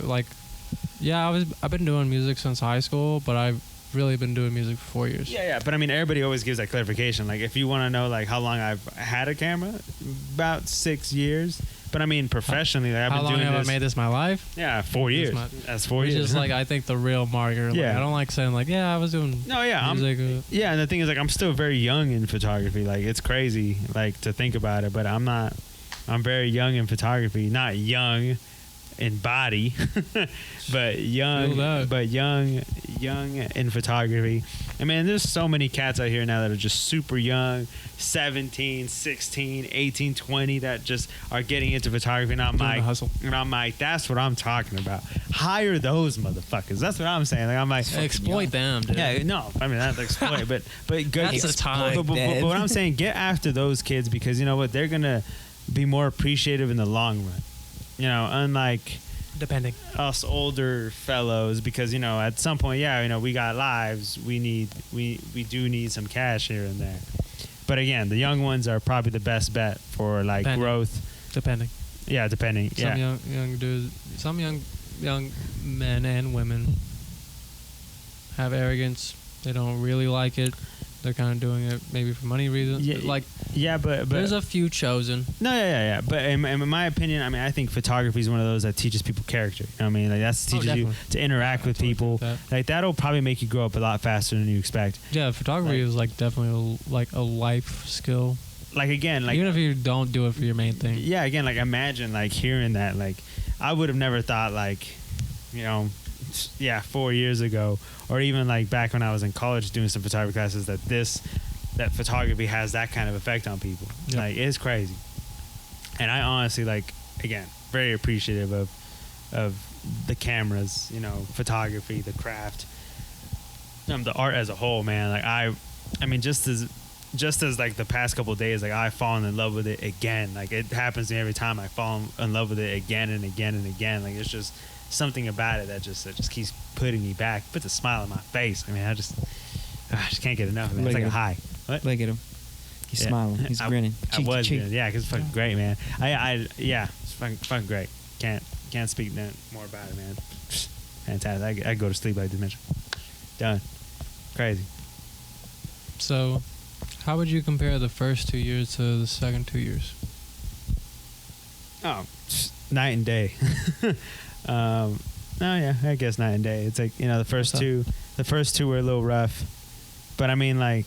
Yeah, I've been doing music since high school, but I've really been doing music for 4 years. Yeah, but I mean, everybody always gives that clarification. Like, if you want to know, like, how long I've had a camera, about 6 years. But I mean, professionally, like, I've been doing this. How long have I made this my life? Yeah, 4 years. That's 4 years. Which is like, I think, the real marker. Like, Yeah. I don't like saying like, yeah, I was doing. No, yeah, music. yeah, and the thing is, like, I'm still very young in photography. Like, it's crazy, like, to think about it, but I'm not. I'm very young in photography. Not young in body, but young in photography. I mean, there's so many cats out here now that are just super young, 17, 16, 18, 20, that just are getting into photography. And I'm Doing the hustle. like, that's what I'm talking about. Hire those motherfuckers. That's what I'm saying. Like, I'm like, Exploit them, dude. yeah, no, I mean, not to exploit, but That's the time. But what I'm saying, get after those kids, because you know what, they're gonna be more appreciative in the long run. You know, unlike Depending. us older fellows, because you know, at some point, yeah, you know, we got lives. We do need some cash here and there. But again, the young ones are probably the best bet for like Depending. growth. Depending. Yeah, depending. Some Yeah. young dudes, some young men and women have arrogance. They don't really like it. They're kind of doing it maybe for money reasons. Yeah, Like, yeah, but there's a few chosen. no, yeah. But in my opinion, I mean, I think photography is one of those that teaches people character. You know what I mean, like that teaches you definitely. to interact with Totally people. agree with Like that'll probably make you grow up a lot faster than you expect. Yeah, photography Like- is like definitely like a life skill. Like again, like Even if you don't do it for your main thing. yeah, again, like imagine like hearing that. Like I would have never thought like, you know, 4 years ago, or even like back when I was in college doing some photography classes, that photography has that kind of effect on people. Yep. Like it's crazy. And I honestly, like, again, very appreciative of the cameras, you know, photography, the craft, the art as a whole, man. Like I mean, just as like the past couple of days, like I've fallen in love with it again. Like it happens to me every time I fall in love with it again and again and again. Like it's just something about it that just keeps putting me back, puts a smile on my face. I mean, I just can't get enough of it. It's like a high. What? Look at him. He's Yeah. smiling. He's grinning. I Cheek to was cheek. grinning. Yeah, because it's fucking great, man. Yeah, it's fucking great. Can't speak more about it, man. Fantastic. I go to sleep like this mentioned. Done. Crazy. So, how would you compare the first 2 years to the second 2 years? Oh, night and day. Oh yeah, I guess night and day. It's like, you know, the first two were a little rough, but I mean, like,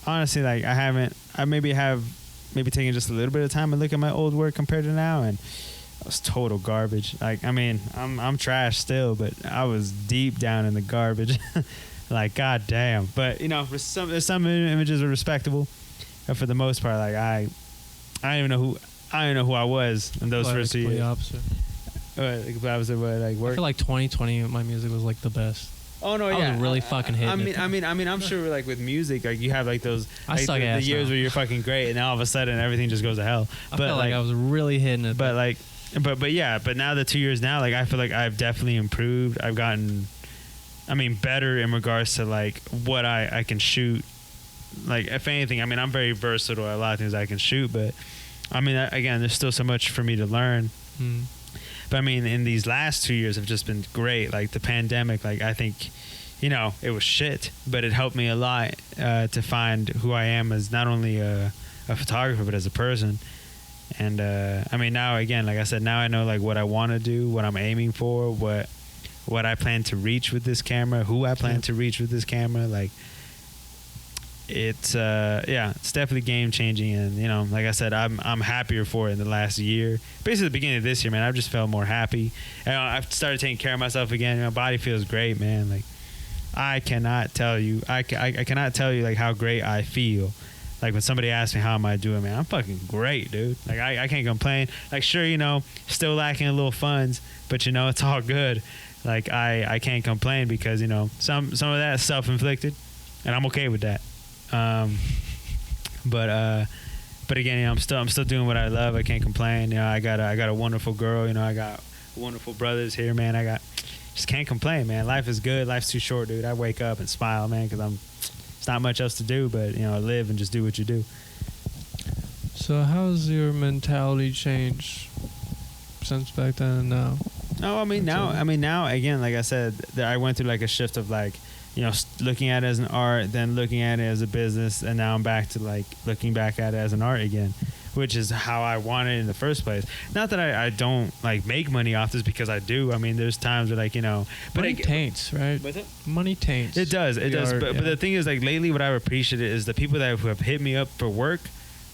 honestly, like I maybe taken just a little bit of time and look at my old work compared to now, and it was total garbage. Like, I mean, I'm trash still, but I was deep down in the garbage. Like, goddamn. But you know, there's some images are respectable, but for the most part, like I don't even know who I was in those Like, first 2 completely years. opposite. I was like I work. feel like 2020, my music was like the best. Oh no, I was yeah, really fucking hitting it. I mean, I'm sure like with music, like you have like those I like, suck the ass years now. where you're fucking great, and then all of a sudden everything just goes to hell. I felt like I was really hitting it. but like, but yeah, but now the 2 years now, like I feel like I've definitely improved. I've gotten, I mean, better in regards to like what I can shoot. Like if anything, I mean, I'm very versatile at a lot of things I can shoot, but I mean, again, there's still so much for me to learn. But I mean, in these last 2 years have just been great. Like the pandemic, like I think, you know, it was shit, but it helped me a lot to find who I am as not only a photographer, but as a person. And I mean, now again, like I said, now I know like what I want to do, what I'm aiming for, what I plan to reach with this camera, who I plan to reach with this camera. Like it's it's definitely game changing, and you know, like I said, I'm happier for it in the last year. Basically, the beginning of this year, man, I've just felt more happy, and I've started taking care of myself again. My body feels great, man. Like I cannot tell you, I cannot tell you like how great I feel. Like when somebody asks me how am I doing, man, I'm fucking great, dude. Like I can't complain. Like sure, you know, still lacking a little funds, but you know, it's all good. Like I can't complain because you know some of that is self-inflicted, and I'm okay with that. But again, you know, I'm still doing what I love. I can't complain. You know, I got a wonderful girl. You know, I got wonderful brothers here, man. Just can't complain, man. Life is good. Life's too short, dude. I wake up and smile, man, because it's not much else to do, but you know, live and just do what you do. So how's your mentality changed since back then and now? No, I mean now again, like I said, I went through like a shift of like, you know, looking at it as an art, then looking at it as a business, and now I'm back to like looking back at it as an art again, which is how I wanted it in the first place. Not that I don't like make money off this, because I do. I mean, there's times where like, you know, but Money taints, right? What's it? Money taints. It does. the art, But the thing is, like lately, what I've appreciated is the people who have hit me up for work.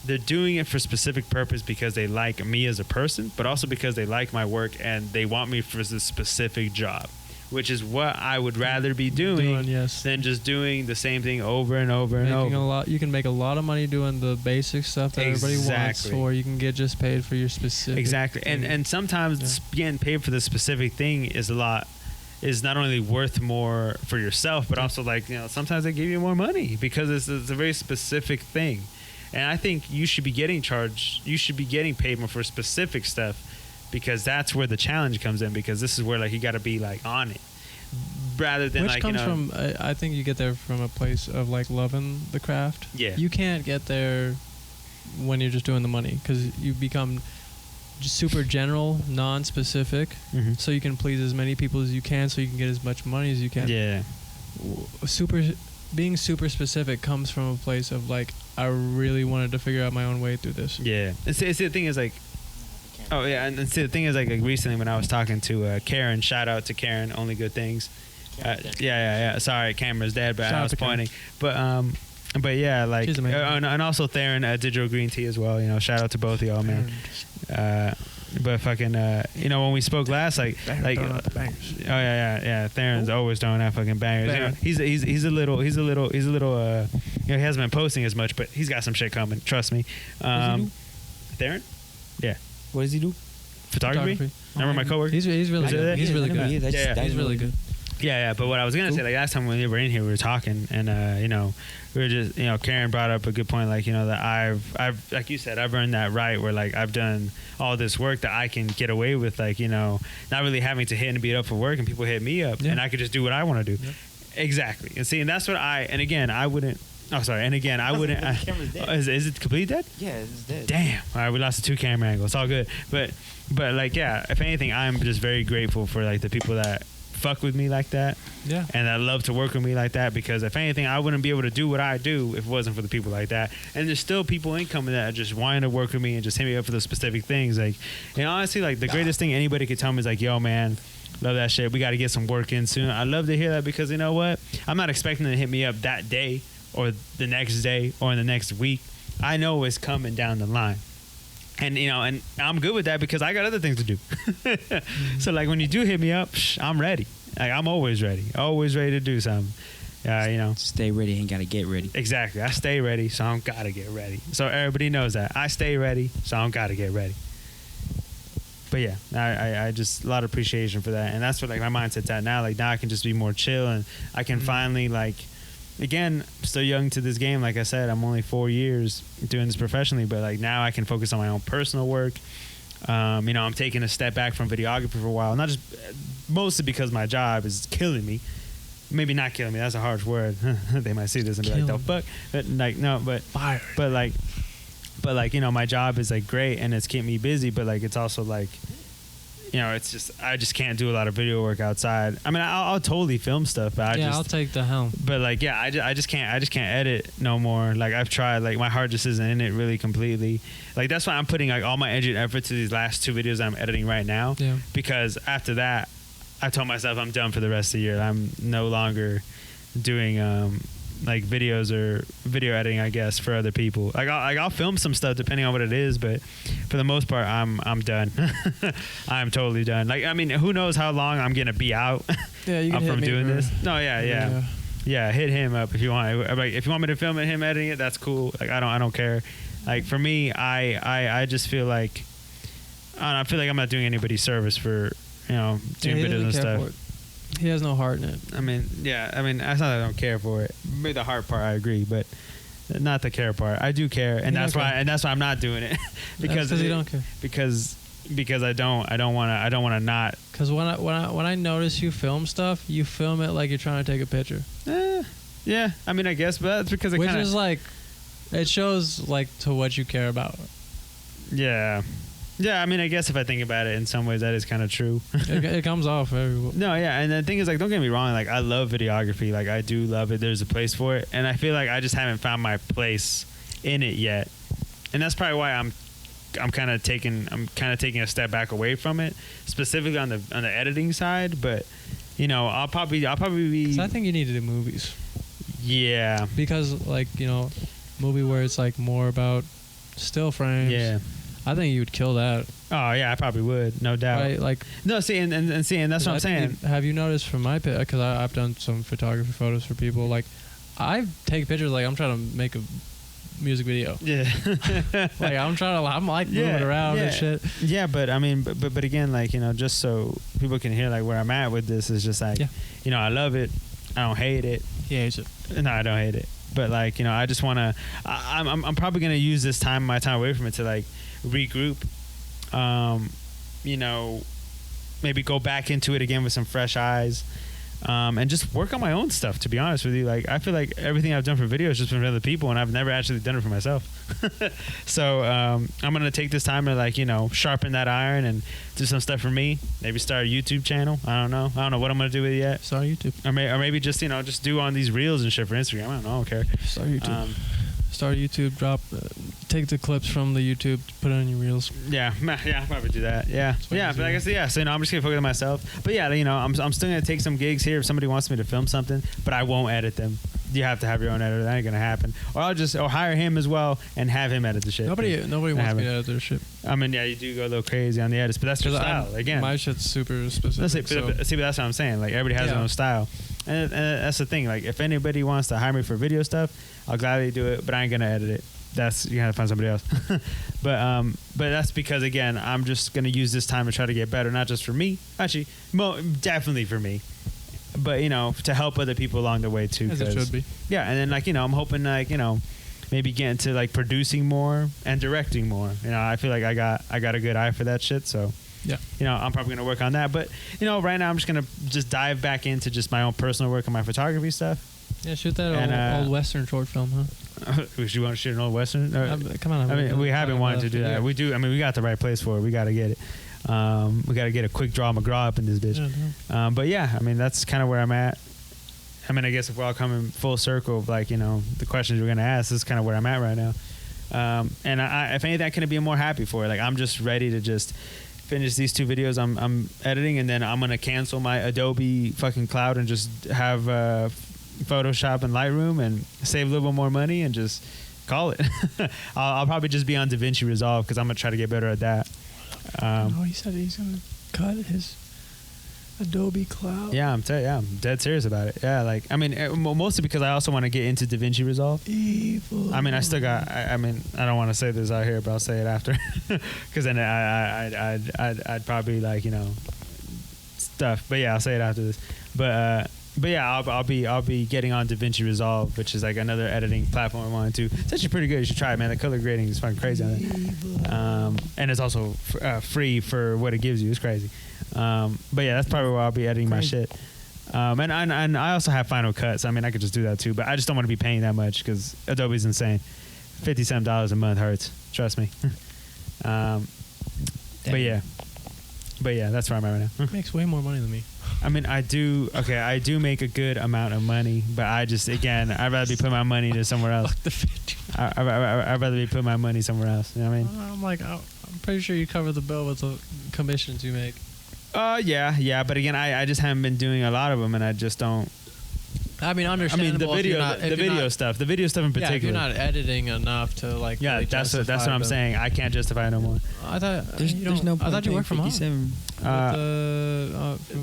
They're doing it for specific purpose because they like me as a person, but also because they like my work and they want me for this specific job, which is what I would rather be doing yes. than just doing the same thing over and over and Making over. a lot. You can make a lot of money doing the basic stuff that everybody wants, Exactly. or you can get just paid for your specific. Exactly. thing. And sometimes getting paid for the specific thing is not only worth more for yourself, but also like, you know, sometimes they give you more money because it's a very specific thing. And I think you should be getting paid more for specific stuff, because that's where the challenge comes in, because this is where like you got to be like on it, rather than which like, comes you know, from. I think you get there from a place of like loving the craft. Yeah. You can't get there when you're just doing the money, because you become super general, non-specific, Mhm. so you can please as many people as you can, so you can get as much money as you can. Yeah. Being super specific comes from a place of like, I really wanted to figure out my own way through this. Yeah. And see, the thing is like, oh yeah, and see, the thing is like recently when I was talking to Karen, shout out to Karen, Only Good Things. Yeah. Sorry, camera's dead, but Shout I out was to Karen. pointing. But yeah, like, She's amazing. and also Theron, Digital Green Tea as well. You know, shout out to both of y'all, man. But fucking, you know, when we spoke last, like, Theron's always throwing out fucking bangers. You know, he's a little, you know, he hasn't been posting as much, but he's got some shit coming. Trust me. Theron, yeah, What does he do? photography. Remember my coworker? He's really Is it good. there? He's really good. Yeah. He's really good. Yeah. But what I was gonna say, like last time when we were in here, we were talking, and you know, we were just, you know, Karen brought up a good point, like, you know, that I've like you said, I've earned that right where like I've done all this work that I can get away with, like, you know, not really having to hit and beat up for work, and people hit me up, Yeah. and I could just do what I want to do. Yep. Exactly. And see, and that's what and again, I wouldn't. Oh, sorry. And again, I wouldn't. The camera's dead. Is it completely dead? Yeah, it's dead. Damn. All right, we lost the 2 camera angles. It's all good. But like, yeah, if anything, I'm just very grateful for like the people that fuck with me like that, Yeah. and that love to work with me like that, because if anything, I wouldn't be able to do what I do if it wasn't for the people like that. And there's still people incoming that are just wanting to work with me and just hit me up for those specific things. Like, and honestly, like the greatest thing anybody could tell me is like, yo, man, love that shit. We got to get some work in soon. I love to hear that, because you know what? I'm not expecting them to hit me up that day or the next day or in the next week. I know it's coming down the line. And, you know, and I'm good with that because I got other things to do. So, like, when you do hit me up, I'm ready. Like, I'm always ready. Always ready to do something. You know. Stay ready, ain't gotta get ready. Exactly. I stay ready, so I don't got to get ready. So, everybody knows that. I stay ready, so I don't got to get ready. But, yeah, I just, a lot of appreciation for that. And that's what, like, my mindset's at now. Like, now I can just be more chill, and I can finally, like, again, still young to this game. Like I said, I'm only 4 years doing this professionally, but like now I can focus on my own personal work. You know, I'm taking a step back from videography for a while, not just mostly because my job is killing me. Maybe not killing me. That's a harsh word. They might see this and be like, "The fuck?" But like, no, but Fire. but like, you know, my job is like great and it's keeping me busy, but like it's also like, you know, it's just I just can't do a lot of video work outside. I mean, I'll totally film stuff, but I'll take the helm. But like, yeah, I just can't edit no more. Like I've tried, like my heart just isn't in it really completely. Like that's why I'm putting like all my energy and effort to these last 2 videos that I'm editing right now. Yeah. Because after that, I told myself I'm done for the rest of the year. I'm no longer doing like videos or video editing, I guess, for other people. Like I'll film some stuff depending on what it is, but for the most part, I'm done. I'm totally done. Like I mean, who knows how long I'm gonna be out Yeah, you can hit from me doing for- this? No, yeah. Hit him up if you want. Like if you want me to film it, him editing it, that's cool. Like I don't care. Like for me, I just feel like I feel like I'm not doing anybody service for, you know, doing he videos doesn't and care stuff. for it. He has no heart in it. I mean, yeah. I mean, that's not that I don't care for it. Maybe the heart part, I agree, but not the care part. I do care, and You that's don't why. care. And that's why I'm not doing it because you don't care. Because I don't want to not. Because when I notice you film stuff, you film it like you're trying to take a picture, Yeah. I mean, I guess, but that's because it which kind is of. like, it shows like to what you care about. Yeah. Yeah, I mean, I guess if I think about it, in some ways, that is kind of true. It comes off very well. No, yeah, and the thing is, like, don't get me wrong, like, I love videography, like, I do love it. There's a place for it, and I feel like I just haven't found my place in it yet, and that's probably why I'm kind of taking a step back away from it, specifically on the editing side. But you know, I'll probably be. 'Cause I think you need to do movies, Yeah. because like, you know, movie where it's like more about still frames. Yeah. I think you would kill that. Oh yeah, I probably would, no doubt. Right? Like, No, see, and that's what I'm saying. Have you noticed from my pit? Because I've done some photography photos for people. Like, I take pictures like I'm trying to make a music video. Yeah. Like I'm like moving around and shit. Yeah, but I mean, but again, like, you know, just so people can hear like where I'm at with this is just like, Yeah. you know, I love it. I don't hate it. He hates it. No, I don't hate it. But like, you know, I just want to. I'm probably gonna use my time away from it to like regroup. You know, maybe go back into it again with some fresh eyes. and just work on my own stuff. To be honest with you, like I feel like everything I've done for videos has just been for other people, and I've never actually done it for myself. So I'm gonna take this time to like sharpen that iron and do some stuff for me. Maybe start a YouTube channel. I don't know what I'm gonna do with it yet. Start YouTube. Or maybe just just do on these reels and shit for Instagram. I don't care. Start YouTube. Start YouTube. Drop. Take the clips from the YouTube. Put it on your reels. Yeah, I'll probably do that. Yeah, but like I said, so I'm just gonna focus on myself. But yeah, I'm still gonna take some gigs here if somebody wants me to film something, but I won't edit them. You have to have your own editor. That ain't gonna happen. Or I'll hire him as well and have him edit the shit. Nobody wants me to edit their shit. I mean, yeah, you do go a little crazy on the edits, but that's your style. Again, my shit's super specific. But that's what I'm saying. Like everybody has their own style, and that's the thing. Like if anybody wants to hire me for video stuff, I'll gladly do it, but I ain't gonna edit it. You gotta find somebody else. but that's because again, I'm just gonna use this time to try to get better, not just for me. Actually, definitely for me, but to help other people along the way too. As it should be. Yeah, and then I'm hoping maybe get into like producing more and directing more. I feel like I got a good eye for that shit. So yeah, I'm probably gonna work on that. But right now I'm just gonna dive back into just my own personal work and my photography stuff. Yeah, shoot that old Western short film, huh? You want to shoot an old Western? Come on. I mean, we have been wanting to do that. We do. I mean, we got the right place for it. We got to get it. We got to get a quick draw McGraw up in this bitch. But yeah, I mean, that's kind of where I'm at. I mean, I guess if we're all coming full circle of like, the questions we're going to ask, this is kind of where I'm at right now. And if anything, I couldn't be more happy for it. Like, I'm just ready to just finish these 2 videos I'm editing, and then I'm going to cancel my Adobe fucking cloud and just have Photoshop and Lightroom and save a little bit more money and just call it. I'll probably just be on DaVinci Resolve because I'm going to try to get better at that. He said he's going to cut his Adobe Cloud. Yeah, I'm dead serious about it. Yeah, like, I mean, mostly because I also want to get into DaVinci Resolve. Evil. I mean, I still got, I mean, I don't want to say this out here, but I'll say it after. Because then I'd probably like, stuff. But yeah, I'll say it after this. But yeah, I'll be getting on DaVinci Resolve, which is like another editing platform I wanted to. It's actually pretty good. You should try it, man. The color grading is fucking crazy on it. And it's also free for what it gives you. It's crazy. But yeah, that's probably where I'll be editing my shit. And I also have Final Cut. So I mean, I could just do that too. But I just don't want to be paying that much because Adobe's insane. $57 a month hurts. Trust me. But yeah, that's where I'm at right now. Makes way more money than me. I mean, I do make a good amount of money, but I'd rather be putting my money to somewhere else. Fuck the 50. I'd rather be putting my money somewhere else. You know what I mean? I'm pretty sure you cover the bill with the commissions you make. Yeah, but again, I just haven't been doing a lot of them, and I just don't. I mean, understandable. The video stuff in particular. Yeah, if you're not editing enough to like. Yeah, really that's what I'm saying. I can't justify it no more. I thought there's no point. I thought you worked from home.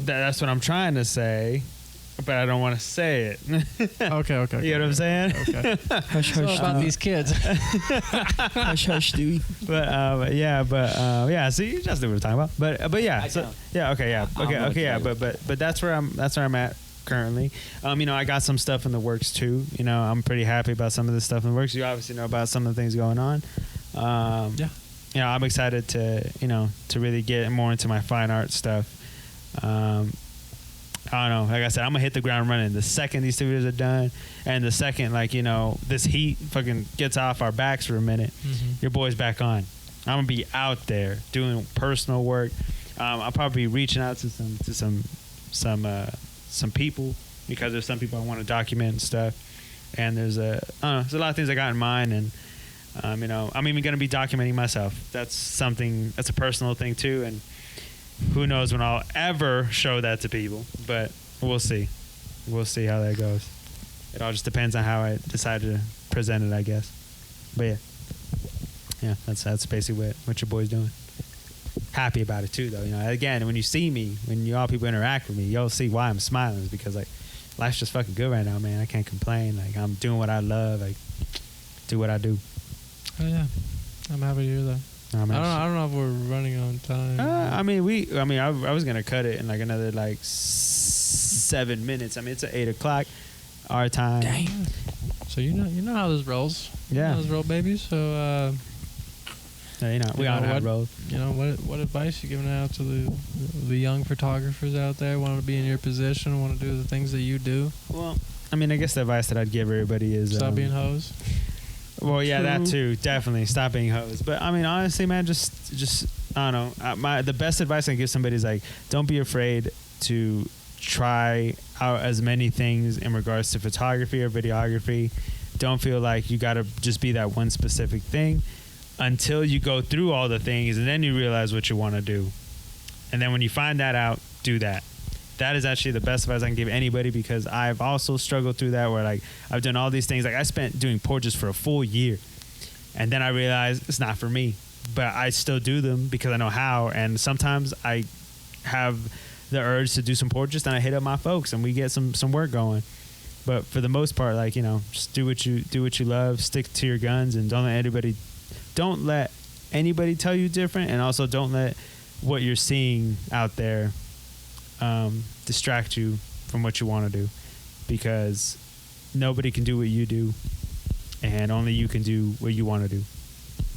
That's what I'm trying to say, but I don't want to say it. Okay. You know what I'm saying? Okay. Hush, hush. About these kids. Hush, hush, Dewey. But yeah. So you just know what we're talking about. But yeah. But that's where I'm at currently. I got some stuff in the works too. I'm pretty happy about some of the stuff in the works. You obviously know about some of the things going on. Yeah. I'm excited to really get more into my fine art stuff. I don't know. Like I said, I'm gonna hit the ground running the second these 2 videos are done, and the second this heat fucking gets off our backs for a minute. Mm-hmm. Your boy's back on. I'm gonna be out there doing personal work. I'll probably be reaching out to some people because there's some people I want to document and stuff. And there's a lot of things I got in mind, and I'm even gonna be documenting myself. That's a personal thing too, and who knows when I'll ever show that to people, but we'll see. We'll see how that goes. It all just depends on how I decide to present it, I guess. But yeah, that's basically what your boy's doing. Happy about it too, though. Again, when you see me, when all people interact with me, you'll see why I'm smiling. Is because like life's just fucking good right now, man. I can't complain. Like I'm doing what I love. Like do what I do. Oh yeah, I'm happy to hear that. I don't know if we're running on time. I was gonna cut it in like another like 7 minutes. I mean, it's at 8 o'clock our time. Dang. So you know how this rolls. Yeah. You know how this roll, baby. So You know, we You all know have what? both. You know, what advice you giving out to the young photographers out there want to be in your position, want to do the things that you do? Well, I mean, I guess the advice that I'd give everybody is Stop being hoes. Well, yeah, that True. too. Definitely stop being hoes. But I mean, honestly, man, just I don't know. The best advice I can give somebody is like, don't be afraid to try out as many things in regards to photography or videography. Don't feel like you gotta just be that one specific thing until you go through all the things, and then you realize what you want to do. And then when you find that out, do that. That is actually the best advice I can give anybody, because I've also struggled through that, where like I've done all these things. Like I spent doing portraits for a full year, and then I realized it's not for me, but I still do them because I know how. And sometimes I have the urge to do some portraits, and I hit up my folks and we get some work going. But for the most part, like, you know, just do what you love, stick to your guns, and don't let anybody tell you different, and also don't let what you're seeing out there distract you from what you want to do, because nobody can do what you do, and only you can do what you want to do.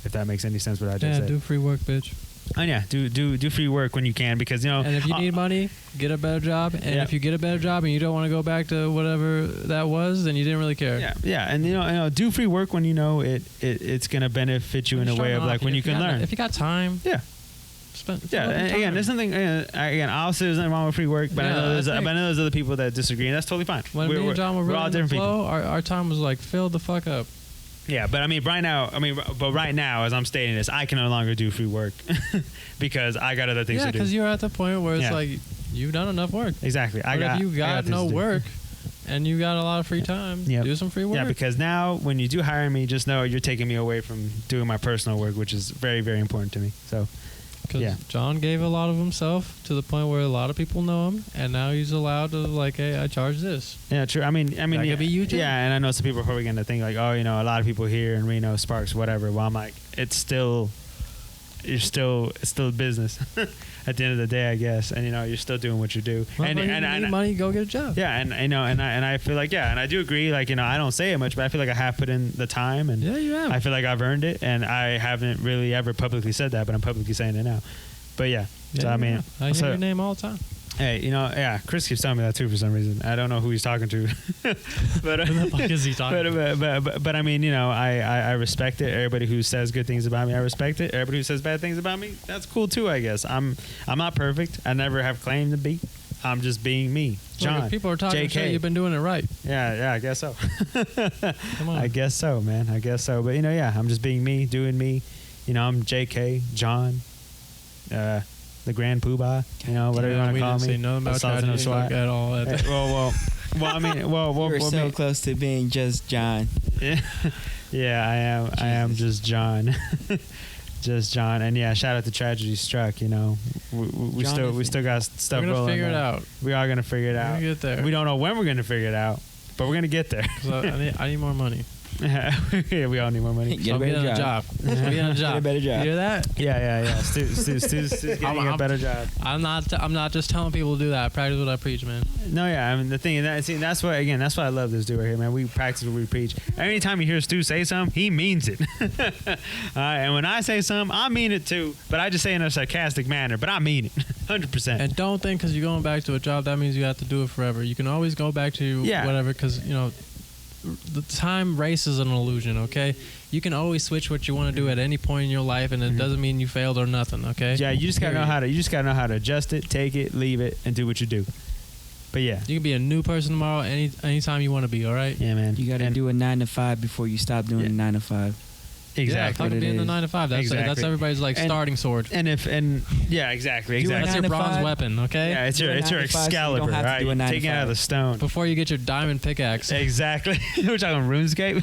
If that makes any sense, what I just said. Do free work, bitch. And yeah, do free work when you can, because, you know. And if you need money, get a better job. And Yeah. if you get a better job and you don't want to go back to whatever that was, then you didn't really care. Yeah, and you know, do free work when you know it's gonna benefit you in a way of like when you can learn. If you got time, Yeah. spend. Yeah, fucking and again, time. there's something. Again, I'll say there's nothing wrong with free work, but Yeah, I I know there's other people that disagree, and that's totally fine. When me and John were really all in the different people. flow, our time was like filled the fuck up. Yeah, but I mean, right now, as I'm stating this, I can no longer do free work because I got other things Yeah, to do. because you're at the point where it's Yeah. like you've done enough work. Exactly. But if you got no things to do. work and you got a lot of free time, Yep. do some free work. Yeah, because now when you do hire me, just know you're taking me away from doing my personal work, which is very, very important to me. So, Because yeah. John gave a lot of himself to the point where a lot of people know him, and now he's allowed to like, hey, I charge this. yeah, true. I mean, That yeah, could be you, too. yeah, and I know some people are probably going to think like, oh, you know, a lot of people here in Reno, Sparks, whatever. Well, I'm like, it's still business at the end of the day, I guess. And you know, you're still doing what you do. Well, and you need money, go get a job. yeah, and you know, and I feel like, yeah, and I do agree. Like, you know, I don't say it much, but I feel like I have put in the time, and Yeah, you have. I feel like I've earned it, and I haven't really ever publicly said that, but I'm publicly saying it now. But yeah, Yeah, so I you mean, have. I hear so- your name all the time. hey, you know, yeah, Chris keeps telling me that too for some reason. I don't know who he's talking to, but Who the fuck is he talking to? but I mean, you know, I respect it. Everybody who says good things about me, I respect it. Everybody who says bad things about me, that's cool too, I guess. I'm not perfect. I never have claimed to be. I'm just being me, Look, John. if people are talking JK. shit, you've been doing it right. Yeah, I guess so. Come on. I guess so, man. I guess so. But you know, yeah, I'm just being me, doing me. You know, I'm JK, John, the Grand Poobah. You know, whatever you want we to call didn't me. say nothing The about Sultan of tragedy Swat. at all. Hey, well, I mean, well, You were so me- close to being just John. yeah, I am just John, just John, and yeah, shout out to Tragedy Struck. You know, we Jonathan. still got stuff We're gonna rolling. figure it though. out. We are gonna figure it We're out. gonna get there. We don't know when we're gonna figure it out, but we're gonna get there. 'Cause I need more money. Yeah, we all need more money. Get So a I'm better getting a job. job. I'm getting a job. Get a better You job. hear that? Yeah. Stu's getting a better job. I'm not just telling people to do that. I practice what I preach, man. No, yeah. I mean, the thing is that's why I love this dude right here, man. We practice what we preach. Anytime you hear Stu say something, he means it. And when I say something, I mean it too. But I just say it in a sarcastic manner. But I mean it, 100%. And don't think because you're going back to a job that means you have to do it forever. You can always go back to Yeah. whatever because you know the time race is an illusion. Okay, you can always switch what you want to do at any point in your life, and it doesn't mean you failed or nothing. Okay. Yeah, you just gotta know Period. how to adjust it, take it, leave it, and do what you do. But yeah, You can be a new person tomorrow, anytime you want to be. All right. yeah, man. You got to And- do a 9 to 5 before you stop doing Yeah. a 9 to 5. Yeah, exactly. fucking What it being the is. 9 to 5. That's Exactly. everybody's like And- starting sword. Yeah, exactly. Do a That's nine your to bronze five. weapon. Okay. Yeah, it's your Do a 9 to 5 so you don't Excalibur, have to right? do a 9 to Taking it out of 5. the stone. Before you get your diamond pickaxe. Exactly. We're talking RuneScape.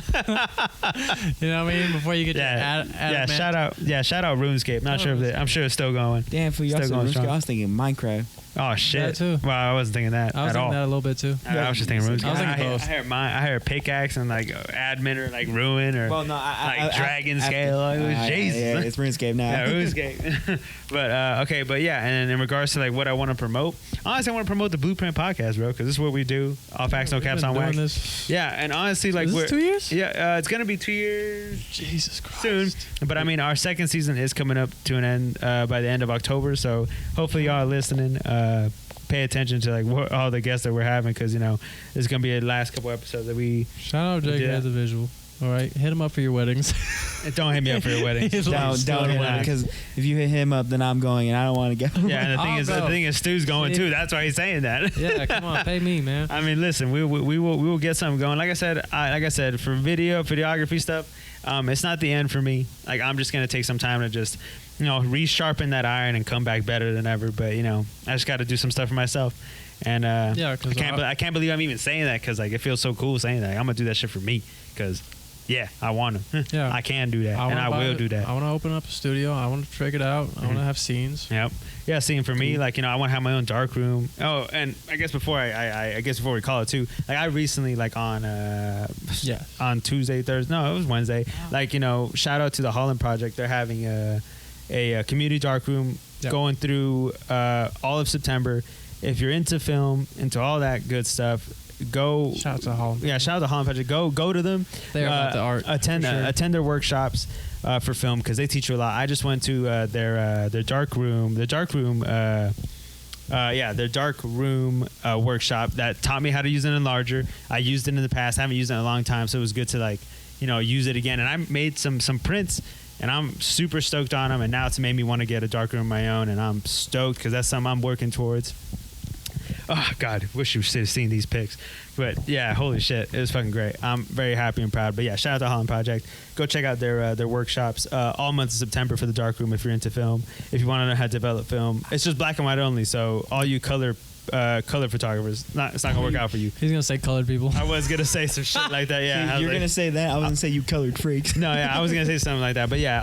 You know what I mean? Before you get yeah, your yeah. Shout Shout out RuneScape. Not sure if I'm sure it's still going. Damn, for y'all Still said going RuneScape, strong. I was thinking Minecraft. Oh shit! That too. Well, I wasn't thinking that I was at thinking all. that a little bit too. I was just thinking RuneScape. I was thinking both. I heard pickaxe and like admin or like ruin or Well, no, like dragon scale. Like, Jesus. Yeah, it's RuneScape now. Yeah, RuneScape. But okay, but yeah, and in regards to like what I want to promote, honestly, I want to promote the Blueprint podcast, bro, because this is what we do. All facts, no We've caps been on doing wax. this- Yeah, and honestly, like Is this we're 2 years? Yeah, it's gonna be 2 years Jesus Christ. soon. But I mean, our second season is coming up to an end by the end of October. So hopefully, y'all are listening. Pay attention to like all the guests that we're having, because you know it's gonna be the last couple episodes that we Shout out Jake Yeah. has a visual. All right, hit him up for your weddings. don't hit me up for your wedding. He's Don't Please, hit don't. him, because if you hit him up, then I'm going, and I don't want to go. Yeah, and I'll the go. thing is, Stu's going See? too. That's why he's saying that. Yeah, come on, pay me, man. I mean, listen, we will get something going. Like I said, for videography stuff, it's not the end for me. Like I'm just gonna take some time to just, resharpen that iron and come back better than ever. But I just got to do some stuff for myself. And Yeah, 'cause I can't believe I'm even saying that, because like it feels so cool saying that. Like, I'm gonna do that shit for me, because I want to. Yeah. I can do that, and wanna I buy will it. do that. I want to open up a studio. I want to check it out. I want to have scenes. Yep. Yeah, seeing for me, like, I want to have my own dark room. Oh, and I guess before before we call it too, like I recently, like on Yeah. on Tuesday, Thursday, no, it was Wednesday. Like, shout out to the Holland Project. They're having a community dark room Yep. going through all of September. If you're into film, into all that good stuff, go. Shout out to Holland. Yeah, shout out to Holland Project. Go to them. They are about the art, Attend for sure. attend their workshops for film, because they teach you a lot. I just went to their dark room. Their dark room. Their dark room workshop that taught me how to use an enlarger. I used it in the past. I haven't used it in a long time, so it was good to use it again. And I made some prints, and I'm super stoked on them. And now it's made me want to get a dark room of my own, and I'm stoked because that's something I'm working towards. Oh God, wish you should have seen these pics. But yeah, holy shit, it was fucking great. I'm very happy and proud. But yeah, shout out to Holland Project. Go check out their workshops all month of September for the dark room if you're into film. If you want to know how to develop film, it's just black and white only. So all you color photographers, it's not gonna work out for you. He's gonna say colored people. I was gonna say some shit like that. Yeah, I was You're like- gonna say that. I was gonna say you colored freaks. No, yeah, I was gonna say something like that, but yeah,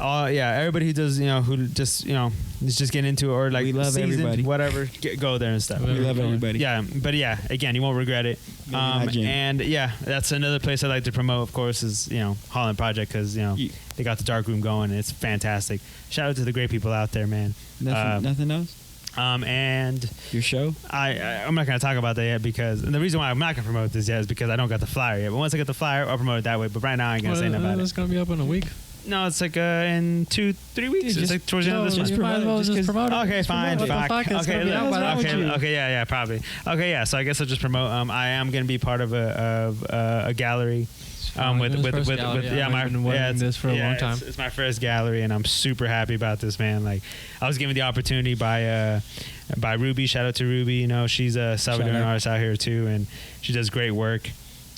everybody who does, who just, is just getting into it, or like We love seasoned, everybody. whatever, go there and stuff. We We love everybody. Yeah, but yeah, again, you won't regret it. Maybe not Jim. And yeah, that's another place I'd like to promote, of course, is Holland Project, because they got the dark room going, and it's fantastic. Shout out to the great people out there, man. Nothing else. And Your show. I'm not gonna talk about that yet, because and the reason why I'm not gonna promote this yet is because I don't got the flyer yet. But once I get the flyer, I'll promote it that way. But right now, I ain't gonna say nothing about It's it. gonna be up in a week. No, it's like in 2-3 weeks. Dude, It's like towards the end of this month. You might as well just promote it. Okay, Just fine, promote it. fuck. What the fuck? It's gonna be out by then. Okay, yeah, probably. Okay, yeah. So I guess I'll just promote. I am gonna be part of a gallery. With I've been wanting this for a long time. It's my first gallery, and I'm super happy about this, man. Like, I was given the opportunity by Ruby. Shout out to Ruby. She's a Salvadoran artist out here too, and she does great work.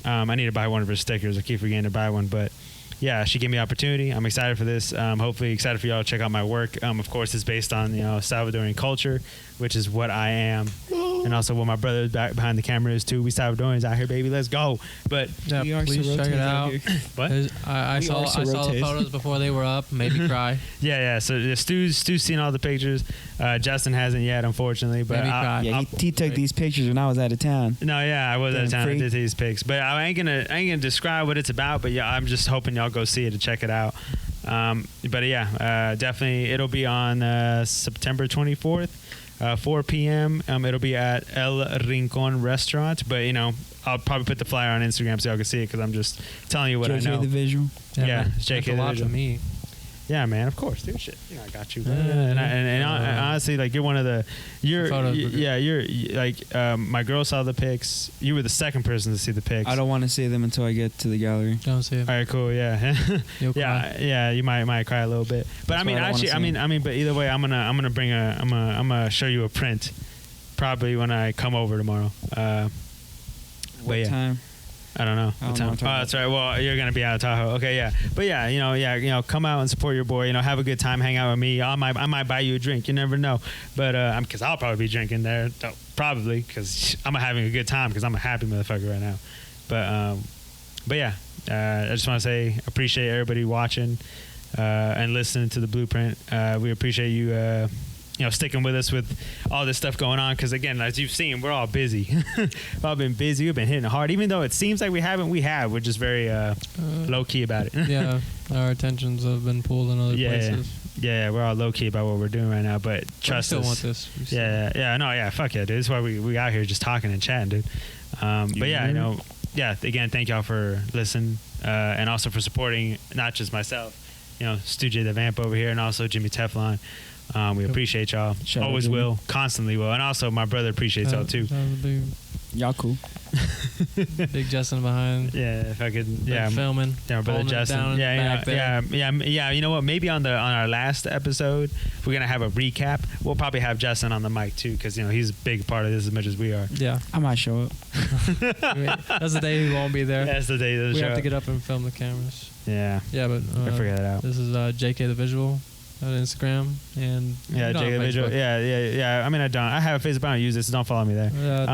I need to buy one of her stickers. I keep forgetting to buy one, but yeah, she gave me the opportunity. I'm excited for this. Hopefully excited for y'all to check out my work. Of course, it's based on Salvadoran culture, which is what I am, and also what my brother back behind the camera is too. We Salvadorans out here, baby. Let's go. But Yeah, We are please check Sorotes it out out. here. what? I We saw are the Sorotes. photos before they were up. Made me cry. Yeah. So Stu's seen all the pictures. Justin hasn't yet, unfortunately. But Made me cry. Yeah, he took these pictures when I was out of town. no, yeah, I was out of Damn town. I freak. did these pics, but I ain't gonna describe what it's about. But yeah, I'm just hoping y'all go see it and check it out. But yeah, definitely it'll be on September 24th, 4 p.m. It'll be at El Rincon Restaurant. But I'll probably put the flyer on Instagram so y'all can see it, because I'm just telling you what I JJ know. the visual. Yeah, man, it's JK that's a lot the to me. Yeah, man, of course, dude. Shit, I got you. Yeah, And honestly, like, you're one of the, you're photos were good. you're like, my girl saw the pics. You were the second person to see the pics. I don't want to see them until I get to the gallery. Don't see it. All right, cool. Yeah, You'll cry. yeah. You might cry a little bit, but That's I mean, why I don't actually, wanna see but either way, I'm gonna show you a print, probably when I come over tomorrow. But What yeah. time? I don't know. I What don't know time? what time. Oh, that's right. Well, you're gonna be out of Tahoe. Okay, yeah. But yeah, come out and support your boy. Have a good time, hang out with me. I might buy you a drink. You never know. But because I'll probably be drinking there, probably, because I'm having a good time, because I'm a happy motherfucker right now. But yeah, I just want to say appreciate everybody watching and listening to the Blueprint. We appreciate you sticking with us with all this stuff going on. Because again, as you've seen, we're all busy. We've all been busy. We've been hitting hard, even though it seems like we haven't. We have. We're just very low key about it. Yeah, our attentions have been pulled in other places. Yeah, we're all low key about what we're doing right now. But trust we still us. want this. Fuck yeah, dude. That's why we out here just talking and chatting, dude. But yeah, again, thank y'all for listening and also for supporting not just myself, Stu J the Vamp over here, and also Jimmy Teflon. We appreciate y'all. Shout out, Always Jimmy. will, constantly will, and also my brother appreciates y'all too. Y'all cool. Big Justin behind. Yeah, Filming. Yeah, my brother holding it Justin. down back there. Yeah. You know what? Maybe on our last episode, we're gonna have a recap. We'll probably have Justin on the mic too, because he's a big part of this as much as we are. Yeah. I might show up. That's the day he won't be there. That's the day of the We show. have to get up and film the cameras. Yeah. Yeah, but I figured that out. this is JK the Visual on Instagram and Yeah, you know, Jacob on Visual. Facebook. Yeah. I mean, I don't. I have a Facebook. I don't use it, so don't follow me there.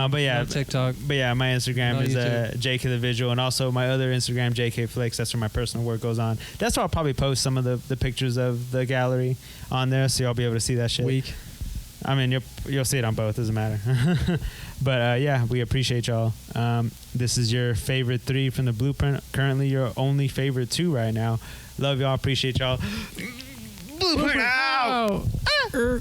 But yeah, no TikTok. But yeah, my Instagram No is YouTube. JK the Visual, and also my other Instagram, JK Flicks. That's where my personal work goes on. That's where I'll probably post some of the pictures of the gallery on there, so y'all be able to see that shit. Week. I mean, you'll see it on both. Doesn't matter. But yeah, we appreciate y'all. This is your favorite 3 from the Blueprint. Currently, your only favorite 2 right now. Love y'all. Appreciate y'all. Blueprint out. Oh.